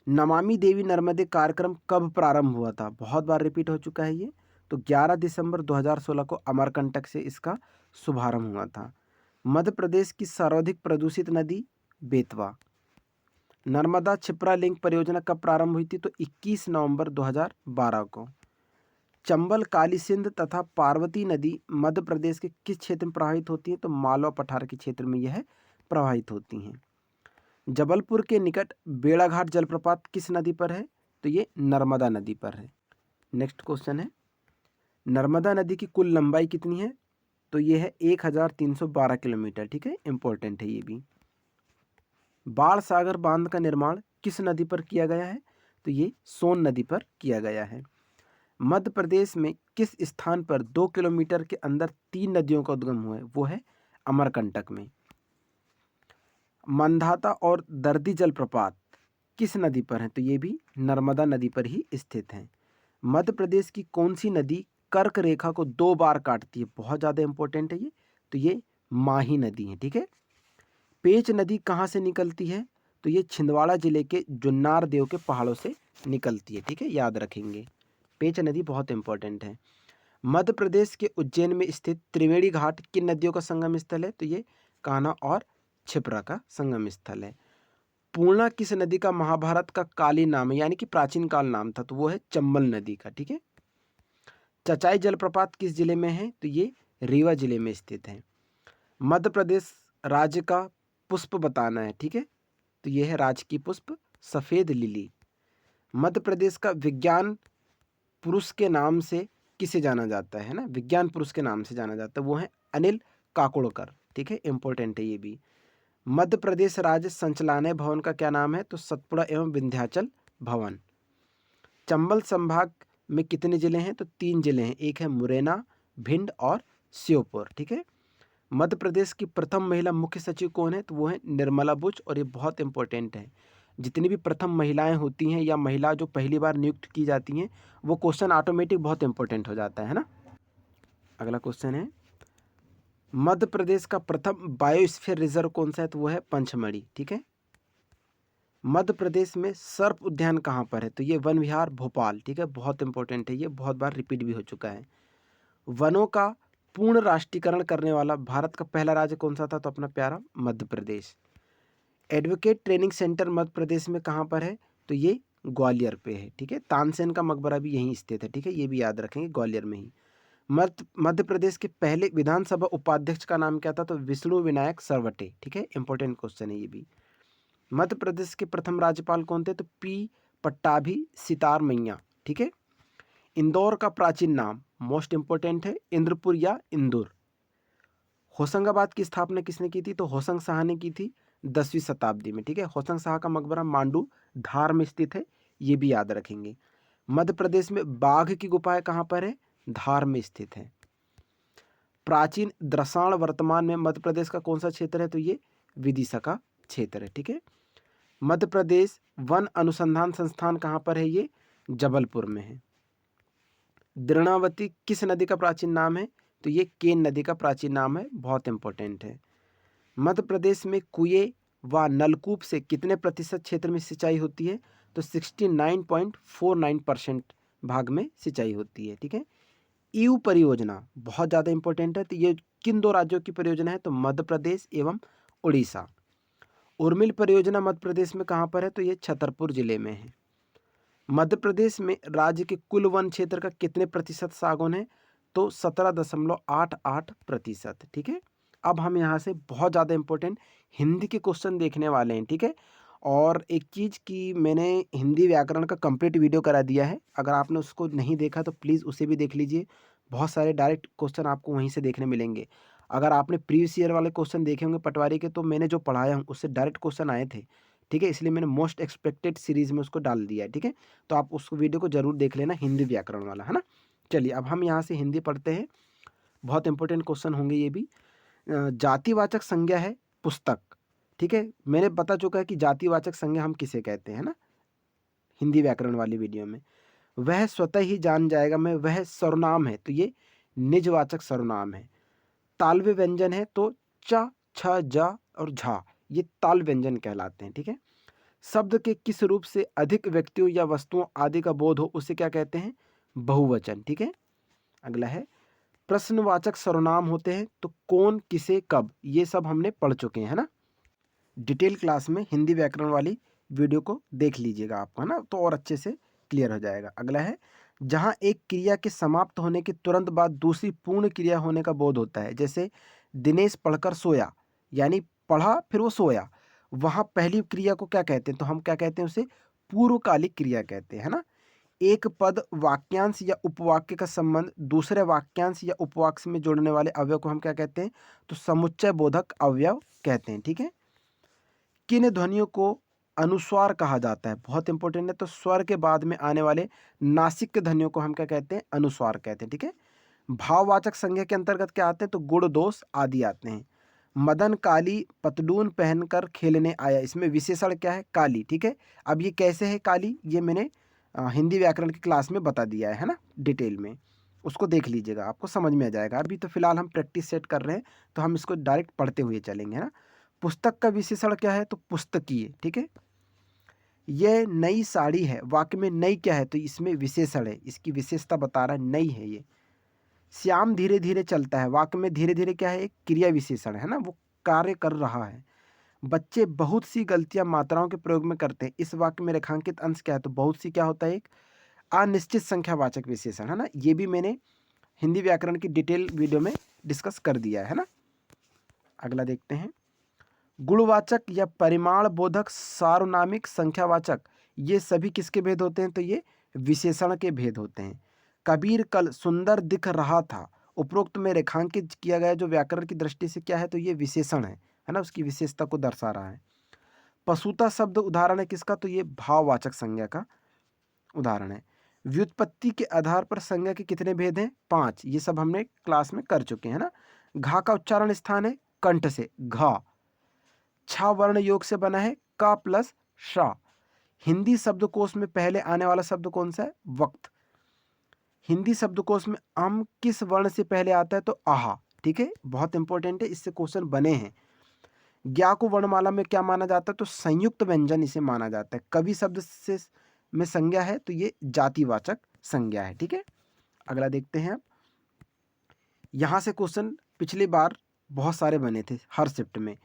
नमामि देवी नर्मदे कार्यक्रम कब प्रारंभ हुआ था? बहुत बार रिपीट हो चुका है ये। तो 11 दिसंबर 2016 को अमरकंटक से इसका शुभारंभ हुआ था। मध्य प्रदेश की सर्वाधिक प्रदूषित नदी बेतवा। नर्मदा क्षिप्रा लिंक परियोजना कब प्रारंभ हुई थी? तो 21 नवंबर 2012 को। चंबल, काली सिंध तथा पार्वती नदी मध्य प्रदेश के किस क्षेत्र में प्रवाहित होती हैं? तो मालवा पठार के क्षेत्र में यह प्रवाहित होती हैं। जबलपुर के निकट बेड़ाघाट जलप्रपात किस नदी पर है? तो ये नर्मदा नदी पर है। नेक्स्ट क्वेश्चन है, नर्मदा नदी की कुल लंबाई कितनी है? तो ये है 1312 किलोमीटर। ठीक है, इंपॉर्टेंट है ये भी। बाण सागर बांध का निर्माण किस नदी पर किया गया है? तो ये सोन नदी पर किया गया है। मध्य प्रदेश में किस स्थान पर 2 किलोमीटर के अंदर 3 नदियों का उद्गम हुआ है? वो है अमरकंटक में। मंधाता और दर्दी जलप्रपात किस नदी पर है? तो ये भी नर्मदा नदी पर ही स्थित है। मध्य प्रदेश की कौन सी नदी कर्क रेखा को 2 बार काटती है? बहुत ज़्यादा इंपॉर्टेंट है ये। तो ये माही नदी है। ठीक है। पेंच नदी कहाँ से निकलती है? तो ये छिंदवाड़ा जिले के जुन्नार देव के पहाड़ों से निकलती है। ठीक है, याद रखेंगे। पेंच नदी बहुत इंपॉर्टेंट है। मध्य प्रदेश के उज्जैन में स्थित त्रिवेणी घाट किन नदियों का संगम स्थल है? तो ये कान्हा और क्षिप्रा का संगम स्थल है। पूर्णा किस नदी का महाभारत का कालीन नाम है, यानी कि प्राचीन काल नाम था? तो वो है चंबल नदी का। ठीक है। चचाई जलप्रपात किस जिले में है? तो ये रीवा जिले में स्थित है। मध्य प्रदेश राज्य का पुष्प बताना है। ठीक है, तो ये है राजकीय पुष्प सफेद लिली। मध्य प्रदेश का विज्ञान पुरुष के नाम से किसे जाना जाता है ना? विज्ञान पुरुष के नाम से जाना जाता है, वो है अनिल काकोड़कर। ठीक है, इंपॉर्टेंट है ये भी। मध्य प्रदेश राज्य संचालनालय भवन का क्या नाम है? तो सतपुड़ा एवं विंध्याचल भवन। चंबल संभाग में कितने जिले हैं? तो 3 जिले हैं, एक है मुरैना, भिंड और श्योपुर। ठीक है। मध्य प्रदेश की प्रथम महिला मुख्य सचिव कौन है? तो वो है निर्मला बुच, और ये बहुत इंपॉर्टेंट है। जितनी भी प्रथम महिलाएं होती हैं या महिला जो पहली बार नियुक्त की जाती हैं, वो क्वेश्चन ऑटोमेटिक बहुत इंपॉर्टेंट हो जाता है ना। अगला क्वेश्चन है, मध्य प्रदेश का प्रथम बायोस्फीयर रिजर्व कौन सा है? तो वो है पंचमढ़ी। ठीक है। मध्य प्रदेश में सर्प उद्यान कहाँ पर है? तो ये वन विहार भोपाल। ठीक है, बहुत इंपॉर्टेंट है ये, बहुत बार रिपीट भी हो चुका है। वनों का पूर्ण राष्ट्रीयकरण करने वाला भारत का पहला राज्य कौन सा था? तो अपना प्यारा Madhya Pradesh. Advocate training centre Madhya Pradesh में कहाँ पर है? तो ये ग्वालियर पे है। ठीक है। तानसेन का मकबरा भी यहीं स्थित है। ठीक है, ये भी याद रखेंगे, ग्वालियर में ही। मध्य प्रदेश के पहले विधानसभा उपाध्यक्ष का नाम क्या था? तो विष्णु विनायक सरवटे। ठीक है, इंपॉर्टेंट क्वेश्चन है ये भी। मध्य प्रदेश के प्रथम राज्यपाल कौन थे? तो पी पट्टाभी सितार मैया। ठीक है। इंदौर का प्राचीन नाम मोस्ट इंपॉर्टेंट है, इंद्रपुर या इंदौर। होशंगाबाद की स्थापना किसने की थी? तो होशंग शाह ने की थी 10वीं शताब्दी में। ठीक है। होशंग शाह का मकबरा मांडू धार में स्थित है, ये भी याद रखेंगे। मध्य प्रदेश में बाघ की गुफाएं कहाँ पर है? धार में स्थित है। प्राचीन द्रसाण वर्तमान में मध्य प्रदेश का कौन सा क्षेत्र है? तो ये विदिशा का क्षेत्र है। ठीक है। मध्य प्रदेश वन अनुसंधान संस्थान कहाँ पर है? ये जबलपुर में है। द्रोणावती किस नदी का प्राचीन नाम है? तो ये केन नदी का प्राचीन नाम है, बहुत इंपॉर्टेंट है। मध्य प्रदेश में कुएं व नलकूप से कितने प्रतिशत क्षेत्र में सिंचाई होती है? तो 69.49% भाग में सिंचाई होती है। ठीक है। ईयू परियोजना बहुत ज़्यादा इंपॉर्टेंट है। तो ये किन दो राज्यों की परियोजना है? तो मध्य प्रदेश एवं उड़ीसा। उर्मिल परियोजना मध्य प्रदेश में कहाँ पर है? तो ये छतरपुर जिले में है। मध्य प्रदेश में राज्य के कुल वन क्षेत्र का कितने प्रतिशत सागौन है? तो 17.88%। ठीक है। अब हम यहाँ से बहुत ज़्यादा इंपॉर्टेंट हिंदी के क्वेश्चन देखने वाले हैं। ठीक है। और एक चीज़ कि मैंने हिंदी व्याकरण का कंप्लीट वीडियो करा दिया है, अगर आपने उसको नहीं देखा तो प्लीज़ उसे भी देख लीजिए। बहुत सारे डायरेक्ट क्वेश्चन आपको वहीं से देखने मिलेंगे। अगर आपने प्रीवियस ईयर वाले क्वेश्चन देखे होंगे पटवारी के, तो मैंने जो पढ़ाया हूँ उससे डायरेक्ट क्वेश्चन आए थे। ठीक है। इसलिए मैंने मोस्ट एक्सपेक्टेड सीरीज़ में उसको डाल दिया है। ठीक है। तो आप उस वीडियो को ज़रूर देख लेना, हिंदी व्याकरण वाला, है ना। चलिए अब हम यहाँ से हिंदी पढ़ते हैं। बहुत इंपॉर्टेंट क्वेश्चन होंगे ये भी। जातिवाचक संज्ञा है पुस्तक। ठीक है। मैंने बता चुका है कि जातिवाचक संज्ञा हम किसे कहते हैं, है ना, हिंदी व्याकरण वाली वीडियो में। वह स्वतः ही जान जाएगा मैं, वह सर्वनाम है तो ये निजवाचक सर्वनाम है। तालव्य व्यंजन है तो च, छ, जा और झा ये ताल व्यंजन कहलाते हैं। ठीक है। शब्द के किस रूप से अधिक व्यक्तियों या वस्तुओं आदि का बोध हो उसे क्या कहते हैं? बहुवचन। ठीक है। अगला है प्रश्नवाचक सर्वनाम होते हैं तो कौन, किसे, कब, ये सब हमने पढ़ चुके हैं, है ना। डिटेल क्लास में हिंदी व्याकरण वाली वीडियो को देख लीजिएगा आप, है ना, तो और अच्छे से क्लियर हो जाएगा। अगला है जहाँ एक क्रिया के समाप्त होने के तुरंत बाद दूसरी पूर्ण क्रिया होने का बोध होता है। जैसे दिनेश पढ़कर सोया, यानी पढ़ा फिर वो सोया, वहाँ पहली क्रिया को क्या कहते हैं? तो हम क्या कहते हैं? उसे पूर्वकालिक क्रिया कहते हैं, है ना। एक पद वाक्यांश या उपवाक्य का संबंध दूसरे वाक्यांश या उपवाक्य में जोड़ने वाले अवयव को हम क्या कहते हैं? तो समुच्चय बोधक अवयव कहते हैं। ठीक है। किन ध्वनियों को अनुस्वार कहा जाता है? बहुत इंपॉर्टेंट है। तो स्वर के बाद में आने वाले नासिक ध्वनियों को हम क्या कहते हैं? अनुस्वार कहते हैं। ठीक है। भाववाचक संज्ञा के अंतर्गत क्या आते हैं? तो गुण, दोष आदि आते हैं। मदन काली पतलून पहनकर खेलने आया, इसमें विशेषण क्या है? काली। ठीक है। अब ये कैसे है काली, ये मैंने हिंदी व्याकरण की क्लास में बता दिया है ना, डिटेल में। उसको देख लीजिएगा, आपको समझ में आ जाएगा। अभी तो फिलहाल हम प्रैक्टिस सेट कर रहे हैं, तो हम इसको डायरेक्ट पढ़ते हुए चलेंगे, है ना। पुस्तक का विशेषण क्या है? तो पुस्तकीय। ठीक है। यह नई साड़ी है, वाक्य में नई क्या है? तो इसमें विशेषण है, इसकी विशेषता बता रहा है, नई है ये। श्याम धीरे धीरे चलता है, वाक्य में धीरे धीरे क्या है? एक क्रिया विशेषण है ना, वो कार्य कर रहा है। बच्चे बहुत सी गलतियां मात्राओं के प्रयोग में करते हैं, इस वाक्य में रेखांकित अंश क्या है? तो बहुत सी क्या होता है? एक अनिश्चित संख्यावाचक विशेषण, है ना। ये भी मैंने हिंदी व्याकरण की डिटेल वीडियो में डिस्कस कर दिया है ना। अगला देखते हैं गुणवाचक या परिमाण बोधक सार्वनामिक संख्यावाचक, ये सभी किसके भेद होते हैं? तो ये विशेषण के भेद होते हैं। कबीर कल सुंदर दिख रहा था, उपरोक्त में रेखांकित किया गया जो व्याकरण की दृष्टि से क्या है? तो ये विशेषण है ना, उसकी विशेषता को दर्शा रहा है। पशुता शब्द उदाहरण है किसका? तो ये भाववाचक संज्ञा का उदाहरण है। व्युत्पत्ति के आधार पर संज्ञा के कितने भेद हैं? 5। ये सब हमने क्लास में कर चुके हैं ना। घा का उच्चारण स्थान है कंठ से, घा। छा वर्ण योग से बना है, का प्लस शा। हिंदी शब्दकोश में पहले आने वाला शब्द कौन सा है? वक्त। हिंदी शब्दकोश में अम किस वर्ण से पहले आता है? तो आहा। ठीक है। बहुत इंपॉर्टेंट है, इससे क्वेश्चन बने हैं। ज्ञा को वर्णमाला में क्या माना जाता है? तो संयुक्त व्यंजन इसे माना जाता है। कवि शब्द से में संज्ञा है तो ये जातिवाचक संज्ञा है। ठीक है। अगला देखते हैं। अब यहां से क्वेश्चन पिछली बार बहुत सारे बने थे हर शिफ्ट में,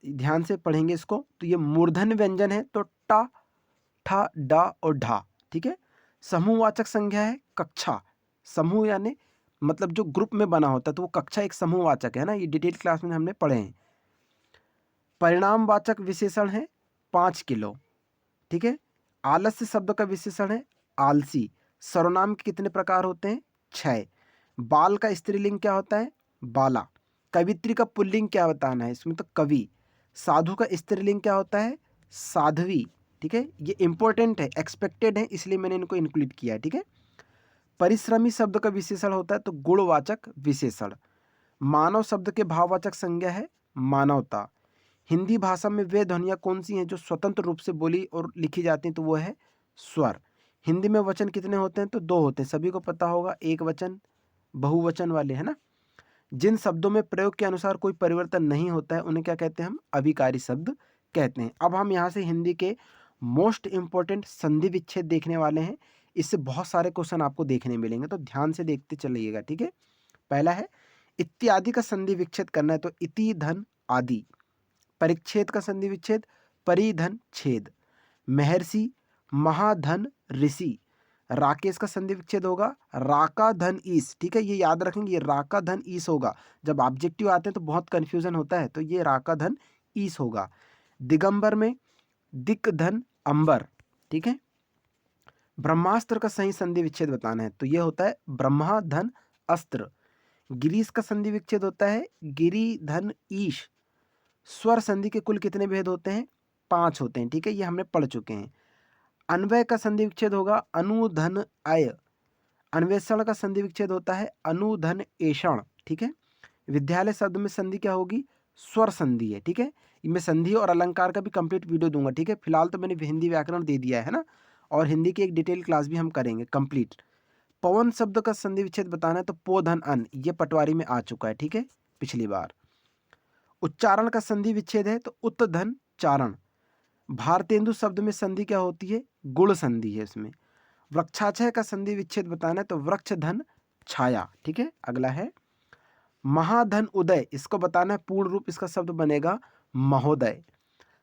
ध्यान से पढ़ेंगे इसको। तो ये मूर्धन्य व्यंजन है तो टा, ठा, डा और ढा। ठीक है। समूहवाचक संज्ञा है कक्षा। समूह यानी मतलब जो ग्रुप में बना होता है, तो वो कक्षा एक समूहवाचक है ना, ये डिटेल क्लास में हमने पढ़े हैं। परिणामवाचक विशेषण है 5 किलो। ठीक है। आलस्य शब्द का विशेषण है आलसी। सर्वनाम के कितने प्रकार होते हैं? 6। बाल का स्त्रीलिंग क्या होता है? बाला। कवित्री का पुल्लिंग क्या बताना है इसमें? तो कवि। साधु का स्त्रीलिंग क्या होता है? साध्वी। ठीक है। ये इंपॉर्टेंट है, एक्सपेक्टेड है, इसलिए मैंने इनको इंक्लूड किया है। ठीक है। परिश्रमी शब्द का विशेषण होता है तो गुणवाचक विशेषण। मानव शब्द के भाववाचक संज्ञा है मानवता। हिंदी भाषा में वे ध्वनियाँ कौन सी हैं जो स्वतंत्र रूप से बोली और लिखी जाती हैं? तो वो है स्वर। हिंदी में वचन कितने होते हैं? तो 2 होते हैं, सभी को पता होगा, एक वचन, बहुवचन वाले, है ना। जिन शब्दों में प्रयोग के अनुसार कोई परिवर्तन नहीं होता है उन्हें क्या कहते हैं हम? अभिकारी शब्द कहते हैं। अब हम यहाँ से हिंदी के मोस्ट इंपॉर्टेंट संधि विच्छेद देखने वाले हैं। इससे बहुत सारे क्वेश्चन आपको देखने मिलेंगे, तो ध्यान से देखते चलिएगा, ठीक है। पहला है इत्यादि का संधि विच्छेद करना है, तो इति धन आदि। परिच्छेद का संधि विच्छेद परिधन छेद। महर्षि महाधन ऋषि। राकेश का संधि विच्छेद होगा राका धन ईस, ठीक है, ये याद रखेंगे, ये राका धन ईस होगा। जब ऑब्जेक्टिव आते हैं तो बहुत कंफ्यूजन होता है, तो ये राका धन ईस होगा। दिगंबर में दिक धन अंबर, ठीक है। ब्रह्मास्त्र का सही संधि विच्छेद बताना है, तो ये होता है ब्रह्मा धन अस्त्र। गिरीश का संधि विच्छेद होता है गिरी धन ईश। स्वर संधि के कुल कितने भेद होते हैं? 5 होते हैं, ठीक है, ये हमने पढ़ चुके हैं। अन्वय का संधि विच्छेद होगा अनुधन अय। अन्वेषण का संधि विच्छेद होता है अनुधन एषण, ठीक है। विद्यालय शब्द में संधि क्या होगी? स्वर संधि है, ठीक है। मैं संधि और अलंकार का भी कंप्लीट वीडियो दूंगा, ठीक है। फिलहाल तो मैंने हिंदी व्याकरण दे दिया है ना, और हिंदी की एक डिटेल क्लास भी हम करेंगे कंप्लीट। पवन शब्द का संधि विच्छेद बताना है, तो पोधन अन, ये पटवारी में आ चुका है, ठीक है, पिछली बार। उच्चारण का संधि विच्छेद है तो उत धन चारण। भारतेंदु शब्द में संधि क्या होती है? गुण संधि है इसमें। वृक्षाछय का संधि विच्छेद बताना है, तो वृक्ष धन छाया, ठीक है। अगला है महाधन उदय, इसको बताना है, पूर्ण रूप इसका शब्द बनेगा महोदय।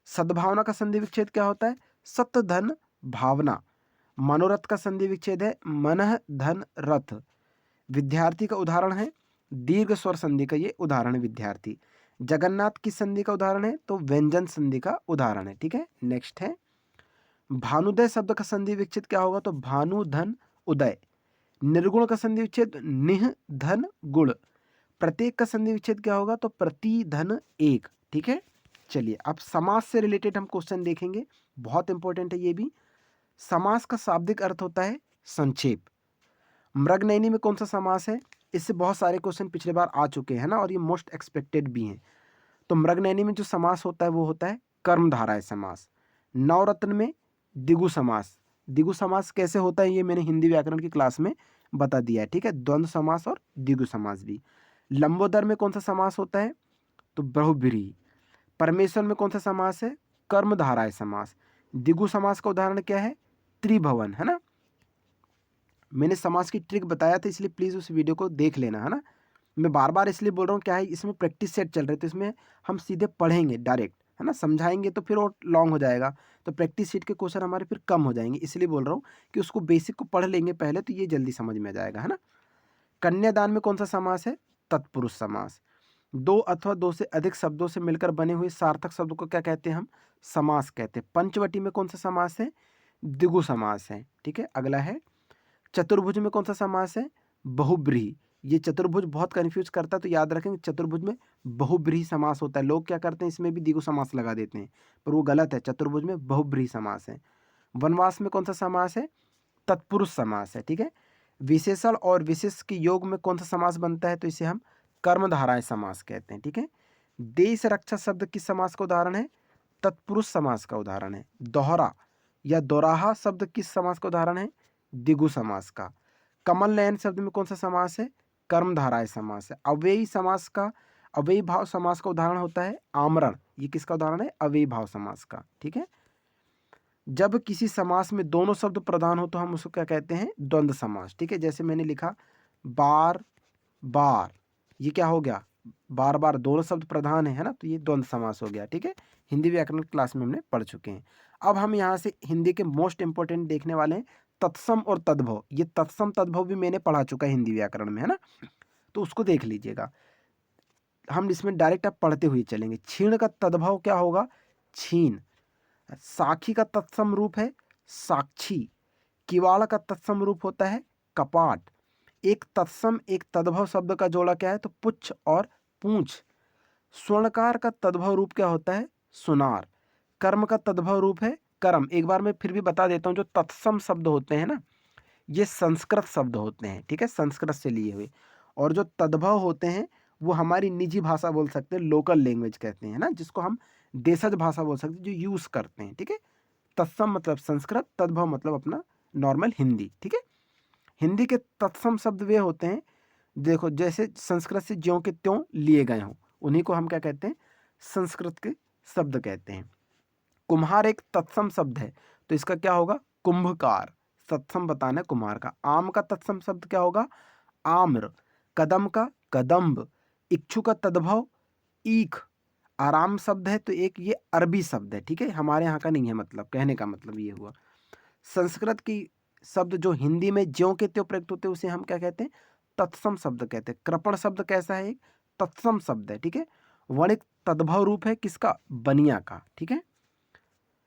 सद्भावना का संधि विच्छेद क्या होता है? सत धन भावना। मनोरथ का संधि विच्छेद है मनः धन रथ। विद्यार्थी का उदाहरण है दीर्घ स्वर संधि का, ये उदाहरण है विद्यार्थी। जगन्नाथ की संधि का उदाहरण है तो व्यंजन संधि का उदाहरण है, ठीक है। नेक्स्ट है भानुदय शब्द का संधि विच्छेद क्या होगा? तो भानु धन उदय। निर्गुण का संधि विच्छेद निह धन गुण। प्रत्येक का संधि विच्छेद क्या होगा? तो प्रति धन एक, ठीक है। चलिए अब समास से रिलेटेड हम क्वेश्चन देखेंगे, बहुत इंपॉर्टेंट है ये भी। समास का शाब्दिक अर्थ होता है संक्षेप। मृगनयनी में कौन सा समास है? इससे बहुत सारे क्वेश्चन पिछले बार आ चुके हैं ना, और ये मोस्ट एक्सपेक्टेड भी हैं। तो मृगनयनी में जो समास होता है वो होता है कर्मधारय समास। नवरत्न में दिगु समास। दिगु समास कैसे होता है ये मैंने हिंदी व्याकरण की क्लास में बता दिया है, ठीक है। द्वंद्व समास और दिगु समास भी। लंबोदर में कौन सा समास होता है? तो बहुब्रीहि। परमेश्वर में कौन सा समास है? कर्मधारय समास। दिगु समास का उदाहरण क्या है? त्रिभुवन, है ना। मैंने समास की ट्रिक बताया था, इसलिए प्लीज़ उस वीडियो को देख लेना, है ना। मैं बार बार इसलिए बोल रहा हूँ, क्या है इसमें प्रैक्टिस सेट चल रहे थे, इसमें हम सीधे पढ़ेंगे डायरेक्ट, है ना, समझाएंगे तो फिर और लॉन्ग हो जाएगा, तो प्रैक्टिस सेट के क्वेश्चन हमारे फिर कम हो जाएंगे, इसलिए बोल रहा हूँ कि उसको बेसिक को पढ़ लेंगे पहले, तो ये जल्दी समझ में आ जाएगा, है ना। कन्यादान में कौन सा समास है? तत्पुरुष समास। दो अथवा दो से अधिक शब्दों से मिलकर बने हुए सार्थक शब्द को क्या कहते हैं हम? समास कहते हैं। पंचवटी में कौन सा समास है? द्विगु समास है, ठीक है। अगला है चतुर्भुज में कौन सा समास है? बहुब्रीहि। ये चतुर्भुज बहुत कंफ्यूज करता है, तो याद रखेंगे चतुर्भुज में बहुब्रीहि समास होता है। लोग क्या करते हैं इसमें भी द्विगु समास लगा देते हैं, पर वो गलत है, चतुर्भुज में बहुब्रीहि समास है। वनवास में कौन सा समास है? तत्पुरुष समास है, ठीक है। विशेषण और विशेष के योग में कौन सा समास बनता है? तो इसे हम कर्मधाराएं समास कहते हैं, ठीक है। देश रक्षा शब्द किस समास का उदाहरण है? तत्पुरुष समास का उदाहरण है। दोहरा या दोराहा शब्द किस समास का उदाहरण है? द्विगु समास का। कमल नयन शब्द में कौन सा समास है? कर्मधाराय समास है। अव्ययी समास का, अव्ययी भाव समास का उदाहरण होता है आमरण, ये किसका उदाहरण है? अव्ययी भाव समास का, ठीक है। जब किसी समास में दोनों शब्द प्रधान हो तो हम उसको क्या कहते हैं? द्वंद्व समास, ठीक है। जैसे मैंने लिखा बार बार, ये क्या हो गया? बार बार, दोनों शब्द प्रधान है ना, तो ये द्वंद्व समास हो गया, ठीक है। हिंदी व्याकरण क्लास में हमने पढ़ चुके हैं। अब हम यहाँ से हिंदी के मोस्ट इंपोर्टेंट देखने वाले हैं तत्सम और तद्भव। ये तत्सम तद्भव भी मैंने पढ़ा चुका है हिंदी व्याकरण में, है ना, तो उसको देख लीजिएगा। हम इसमें डायरेक्ट अब पढ़ते हुए चलेंगे। छीण का तद्भव क्या होगा? छीन। साखी का तत्सम रूप है साक्षी। किवाड़ का तत्सम रूप होता है कपाट। एक तत्सम एक तद्भव शब्द का जोड़ा क्या है? तो पुच्छ और पूंछ। स्वर्णकार का तद्भव रूप क्या होता है? सुनार। कर्म का तद्भव रूप है कर्म। एक बार मैं फिर भी बता देता हूँ, जो तत्सम शब्द होते हैं ना, ये संस्कृत शब्द होते हैं, ठीक है, संस्कृत से लिए हुए। और जो तद्भव होते हैं वो हमारी निजी भाषा बोल सकते हैं, लोकल लैंग्वेज कहते हैं ना, जिसको हम देशज भाषा बोल सकते हैं, जो यूज़ करते हैं, ठीक है। तत्सम मतलब संस्कृत, तद्भव मतलब अपना नॉर्मल हिंदी, ठीक है। हिंदी के तत्सम शब्द वे होते हैं देखो जैसे संस्कृत से ज्यों के त्यों लिए गए हों, उन्हीं को हम क्या कहते हैं, संस्कृत के शब्द कहते हैं। कुम्हार एक तत्सम शब्द है, तो इसका क्या होगा, कुंभकार। तत्सम बताना है कुम्हार का। आम का तत्सम शब्द क्या होगा, आम्र। कदम का कदम्ब। इच्छु का तद्भव ईख। आराम शब्द है तो एक ये अरबी शब्द है, ठीक है, हमारे यहाँ का नहीं है, मतलब कहने का मतलब ये हुआ। संस्कृत की शब्द जो हिंदी में ज्यों के त्यों प्रयुक्त होते हैं उसे हम क्या कहते हैं, तत्सम शब्द कहते हैं। कृपण शब्द कैसा है, एक तत्सम शब्द है, ठीक है। वण एक तद्भव रूप है किसका, बनिया का, ठीक है।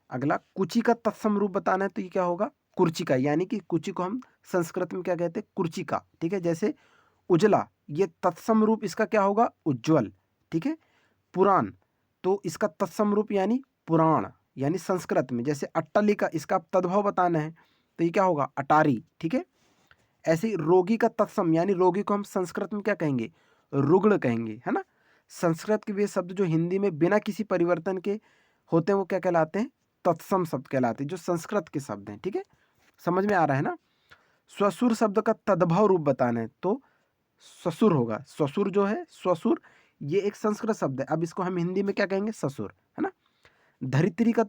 अगला कुची का तत्सम रूप बताना है तो ये क्या होगा, कुर्ची का, यानी कि कुची को हम संस्कृत में क्या कहते हैं, कुर्ची का, ठीक है। जैसे उजला, ये तत्सम रूप इसका क्या होगा, उज्ज्वल, ठीक है। पुराण, तो इसका तत्सम रूप यानी पुराण, यानी संस्कृत में। जैसे अट्टलिका, इसका तद्भव बताना है तो ये क्या होगा, अटारी, ठीक है। ऐसे ही रोगी का तत्सम, यानी रोगी को हम संस्कृत में क्या कहेंगे, रुग्ण कहेंगे, है ना। संस्कृत के वे शब्द जो हिंदी में बिना किसी परिवर्तन के होते हैं वो क्या कहलाते हैं, तत्सम शब्द कहलाते हैं, जो संस्कृत के शब्द हैं, ठीक है। समझ में आ रहा है ना। स्वसुर शब्द का तद्भव रूप बताना है तो ससुर होगा। ससुर जो है, स्वसुर, ये एक संस्कृत शब्द है, अब इसको हम हिंदी में क्या कहेंगे, ससुर, है ना। धरित्री का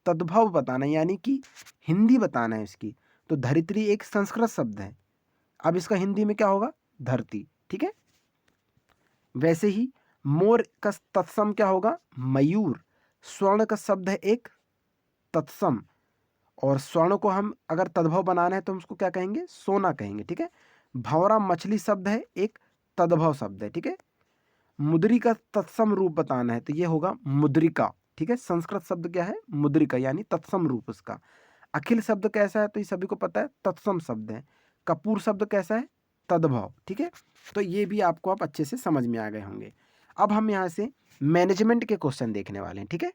तद्भव बताना है, यानी कि हिंदी बताना है इसकी, तो धरित्री एक संस्कृत शब्द है, अब इसका हिंदी में क्या होगा, धरती, ठीक है। वैसे ही मोर का तत्सम क्या होगा, मयूर। स्वर्ण का शब्द है एक तत्सम, और स्वर्ण को हम अगर तद्भव बनाना है तो हम उसको क्या कहेंगे, सोना कहेंगे, ठीक है। भंवरा मछली शब्द है एक तद्भव शब्द है, ठीक है। मुद्री का तत्सम रूप बताना है तो ये होगा मुद्रिका, ठीक है। संस्कृत शब्द क्या है, मुद्रिका, यानी तत्सम रूप उसका। अखिल शब्द कैसा है तो ये सभी को पता है, तत्सम शब्द है। कपूर शब्द कैसा है, तद्भव, ठीक है। तो ये भी आपको आप अच्छे से समझ में आ गए होंगे। अब हम यहाँ से मैनेजमेंट के क्वेश्चन देखने वाले हैं, ठीक है।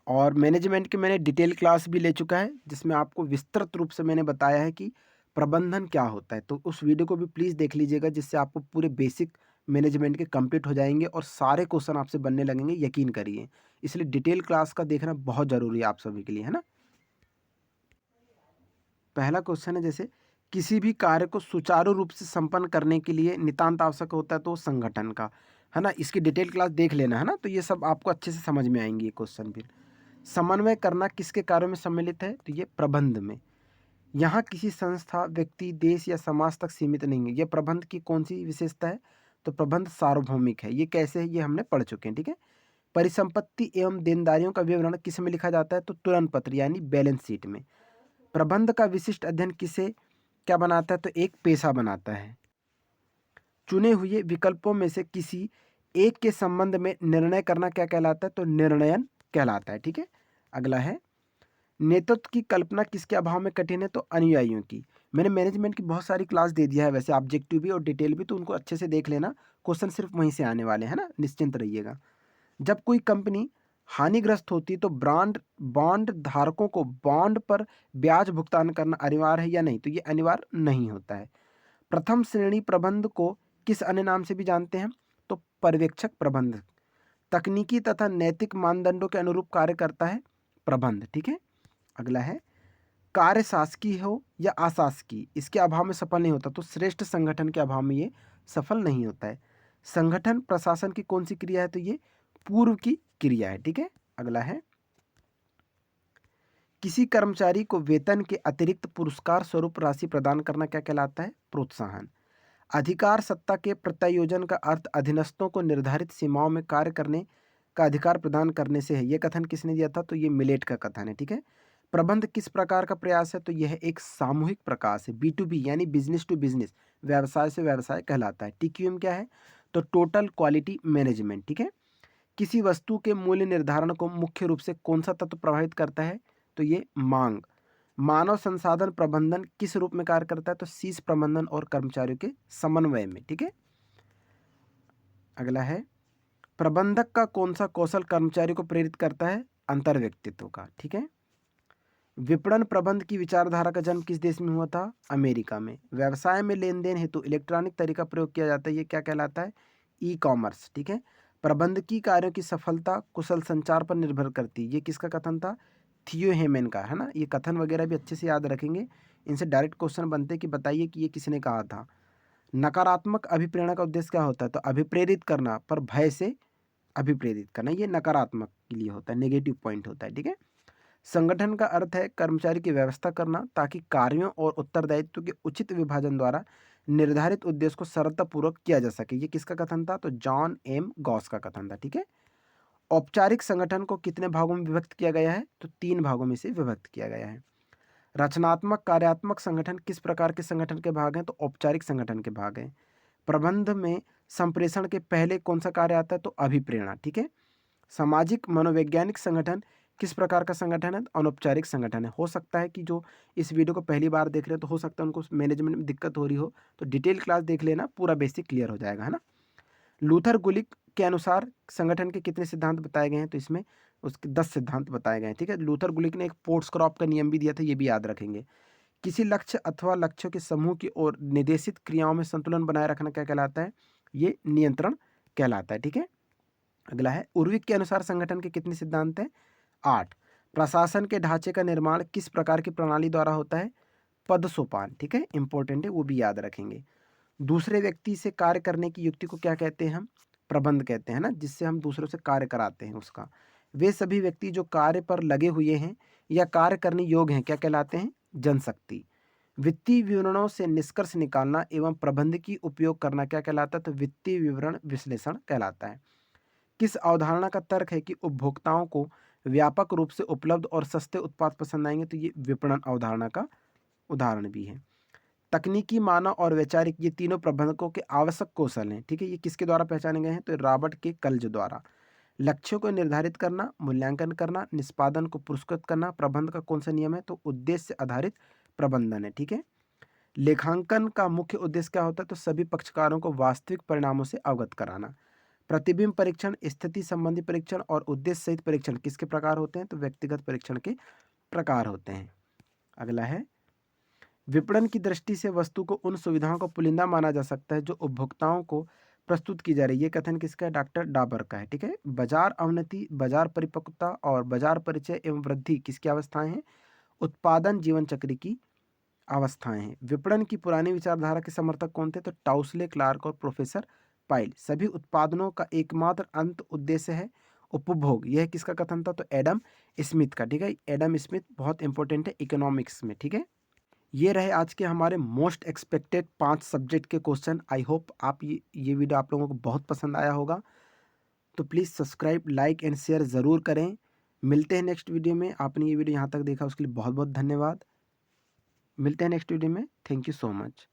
और मैनेजमेंट की मैंने डिटेल क्लास भी ले चुका है, जिसमें आपको विस्तृत रूप से मैंने बताया है कि प्रबंधन क्या होता है, तो उस वीडियो को भी प्लीज़ देख लीजिएगा, जिससे आपको पूरे बेसिक मैनेजमेंट के कंप्लीट हो जाएंगे और सारे क्वेश्चन आपसे बनने लगेंगे, यकीन करिए। इसलिए डिटेल क्लास का देखना बहुत ज़रूरी है आप सभी के लिए, है ना। पहला क्वेश्चन है, जैसे किसी भी कार्य को सुचारू रूप से संपन्न करने के लिए नितांत आवश्यक होता है तो संगठन का, है ना। इसकी डिटेल क्लास देख लेना, है ना, तो ये सब आपको अच्छे से समझ में आएंगे ये क्वेश्चन भी। समन्वय करना किसके कार्यों में सम्मिलित है तो ये प्रबंध में। यहाँ किसी संस्था, व्यक्ति, देश या समाज तक सीमित नहीं है। ये प्रबंध की कौन सी विशेषता है तो प्रबंध सार्वभौमिक है। ये कैसे है ये हमने पढ़ चुके हैं, ठीक है। परिसंपत्ति एवं देनदारियों का विवरण किस में लिखा जाता है तो तुलन पत्र यानी बैलेंस शीट में। प्रबंध का विशिष्ट अध्ययन किसे क्या बनाता है तो एक पेशा बनाता है। चुने हुए विकल्पों में से किसी एक के संबंध में निर्णय करना क्या कहलाता है तो निर्णयन कहलाता है, ठीक है। अगला है, नेतृत्व की कल्पना किसके अभाव में कठिन है तो अनुयायियों की। मैंने मैनेजमेंट की बहुत सारी क्लास दे दिया है वैसे, ऑब्जेक्टिव भी और डिटेल भी, तो उनको अच्छे से देख लेना, क्वेश्चन सिर्फ वहीं से आने वाले हैं ना, निश्चिंत रहिएगा। जब कोई कंपनी हानिग्रस्त होती तो बॉन्ड धारकों को बॉन्ड पर ब्याज भुगतान करना अनिवार्य है या नहीं तो ये अनिवार्य नहीं होता है। प्रथम श्रेणी प्रबंध को किस अन्य नाम से भी जानते हैं तो पर्यवेक्षक प्रबंध। तकनीकी तथा नैतिक मानदंडों के अनुरूप कार्य करता है प्रबंध, ठीक है। अगला है, कार्य शासकीय हो या अशासकीय इसके अभाव में सफल नहीं होता तो श्रेष्ठ संगठन के अभाव में ये सफल नहीं होता है। संगठन प्रशासन की कौन सी क्रिया है तो ये पूर्व की क्रिया है, ठीक है। अगला है, किसी कर्मचारी को वेतन के अतिरिक्त पुरस्कार स्वरूप राशि प्रदान करना क्या कहलाता है प्रोत्साहन। अधिकार सत्ता के प्रत्यायोजन का अर्थ अधीनस्थों को निर्धारित सीमाओं में कार्य करने का अधिकार प्रदान करने से है। यह कथन किसने दिया था तो ये मिलेट का कथन है, ठीक है। प्रबंध किस प्रकार का प्रयास है तो यह एक सामूहिक प्रकाश है, B2B यानी बिजनेस टू बिजनेस, व्यवसाय से व्यवसाय कहलाता है। TQM क्या है तो टोटल क्वालिटी मैनेजमेंट, ठीक है। किसी वस्तु के मूल्य निर्धारण को मुख्य रूप से कौन सा तत्व प्रभावित करता है तो ये मांग। मानव संसाधन प्रबंधन किस रूप में कार्य करता है तो शीर्ष प्रबंधन और कर्मचारियों के समन्वय में, ठीक है। अगला है, प्रबंधक का कौन सा कौशल कर्मचारी को प्रेरित करता है अंतर व्यक्तित्व का, ठीक है। विपणन प्रबंध की विचारधारा का जन्म किस देश में हुआ था अमेरिका में। व्यवसाय में लेन देन हेतु इलेक्ट्रॉनिक तरीका प्रयोग किया जाता है, ये क्या कहलाता है ई-कॉमर्स, ठीक है। प्रबंधकीय कार्यों की सफलता कुशल संचार पर निर्भर करती है, ये किसका कथन था थियो हेमन का, है ना। ये कथन वगैरह भी अच्छे से याद रखेंगे, इनसे डायरेक्ट क्वेश्चन बनते कि बताइए कि ये किसने कहा था। नकारात्मक अभिप्रेरणा का उद्देश्य क्या होता है? तो अभिप्रेरित करना, पर भय से अभिप्रेरित करना, ये नकारात्मक के लिए होता है, नेगेटिव पॉइंट होता है, ठीक है। संगठन का अर्थ है कर्मचारी की व्यवस्था करना ताकि कार्यों और उत्तरदायित्व के उचित विभाजन द्वारा निर्धारित उद्देश्य को सरलतापूर्वक किया जा सके। ये किसका कथन था? तो जॉन एम गॉस का कथन था, ठीक है। औपचारिक संगठन को कितने भागों में विभक्त किया गया है? तो 3 भागों में से विभक्त किया गया है। रचनात्मक कार्यात्मक संगठन किस प्रकार के संगठन के भाग हैं? तो औपचारिक संगठन के भाग हैं। प्रबंध में संप्रेषण के पहले कौन सा कार्य आता है? तो अभिप्रेरणा, ठीक है। सामाजिक मनोवैज्ञानिक संगठन किस प्रकार का संगठन है? अनौपचारिक संगठन है। हो सकता है कि जो इस वीडियो को पहली बार देख रहे हो तो हो सकता है उनको मैनेजमेंट में दिक्कत हो रही हो, तो डिटेल क्लास देख लेना, पूरा बेसिक क्लियर हो जाएगा, है ना। लूथर गुलिक के अनुसार संगठन के कितने सिद्धांत बताए गए हैं? तो इसमें उसके 10 सिद्धांत बताए गए हैं, ठीक है। लूथर गुलिक ने एक पोर्ट्स क्रॉप का नियम भी दिया था, ये भी याद रखेंगे। किसी लक्ष्य अथवा लक्ष्यों के समूह की ओर निर्देशित क्रियाओं में संतुलन बनाए रखना क्या कहलाता है? ये नियंत्रण कहलाता है, ठीक है। अगला है उर्विक के अनुसार संगठन के कितने सिद्धांत हैं? 8। प्रशासन के ढांचे का निर्माण किस प्रकार की प्रणाली द्वारा होता है? पद सोपान, ठीक है, इंपॉर्टेंट है, वो भी याद रखेंगे। दूसरे व्यक्ति से कार्य करने की युक्ति को क्या कहते हैं? हम प्रबंध कहते हैं ना, जिससे हम दूसरों से कार्य कराते हैं उसका। वे सभी व्यक्ति जो कार्य पर लगे हुए हैं या कार्य करने योग्य हैं क्या कहलाते हैं? जनशक्ति। वित्तीय विवरणों से निष्कर्ष निकालना एवं प्रबंधकीय उपयोग करना क्या कहलाता है? तो वित्तीय विवरण विश्लेषण कहलाता है। किस अवधारणा का तर्क है कि उपभोक्ताओं को व्यापक रूप से उपलब्ध और सस्ते उत्पाद पसंद आएंगे? तो ये विपणन अवधारणा का उदाहरण भी है। तकनीकी, मानव और वैचारिक, ये तीनों प्रबंधकों के आवश्यक कौशल हैं, ठीक है। ये किसके द्वारा पहचाने गए हैं? तो रॉबर्ट के कल्ज द्वारा। लक्ष्यों को निर्धारित करना, मूल्यांकन करना, निष्पादन को पुरस्कृत करना प्रबंध का कौन सा नियम है? तो उद्देश्य आधारित प्रबंधन है, ठीक है। लेखांकन का मुख्य उद्देश्य क्या होता है? तो सभी पक्षकारों को वास्तविक परिणामों से अवगत कराना। प्रतिबिंब परीक्षण, स्थिति संबंधी परीक्षण और उद्देश्य सहित परीक्षण किसके प्रकार होते हैं? तो व्यक्तिगत परीक्षण के प्रकार होते हैं। अगला है विपणन की दृष्टि से वस्तु को उन सुविधाओं को पुलिंदा माना जा सकता है जो उपभोक्ताओं को प्रस्तुत की जा रही है। ये कथन किसका है? डॉक्टर डाबर का है, ठीक है। बाजार अवनति, बाजार परिपक्वता और बाजार परिचय एवं वृद्धि किसकी अवस्थाएं हैं? उत्पादन जीवन चक्र की अवस्थाएं हैं। विपणन की पुरानी विचारधारा के समर्थक कौन थे? तो टाउसले, क्लार्क और प्रोफेसर पाइल। सभी उत्पादनों का एकमात्र अंत उद्देश्य है उपभोग, यह किसका कथन था? तो एडम स्मिथ का, ठीक है। एडम स्मिथ बहुत इंपॉर्टेंट है इकोनॉमिक्स में, ठीक है। ये रहे आज के हमारे मोस्ट एक्सपेक्टेड 5 सब्जेक्ट के क्वेश्चन। आई होप आप ये वीडियो आप लोगों को बहुत पसंद आया होगा। तो please subscribe, like and share ज़रूर करें। मिलते हैं नेक्स्ट वीडियो में। आपने ये वीडियो यहाँ तक देखा उसके लिए बहुत बहुत धन्यवाद। मिलते हैं नेक्स्ट वीडियो में। Thank you so much.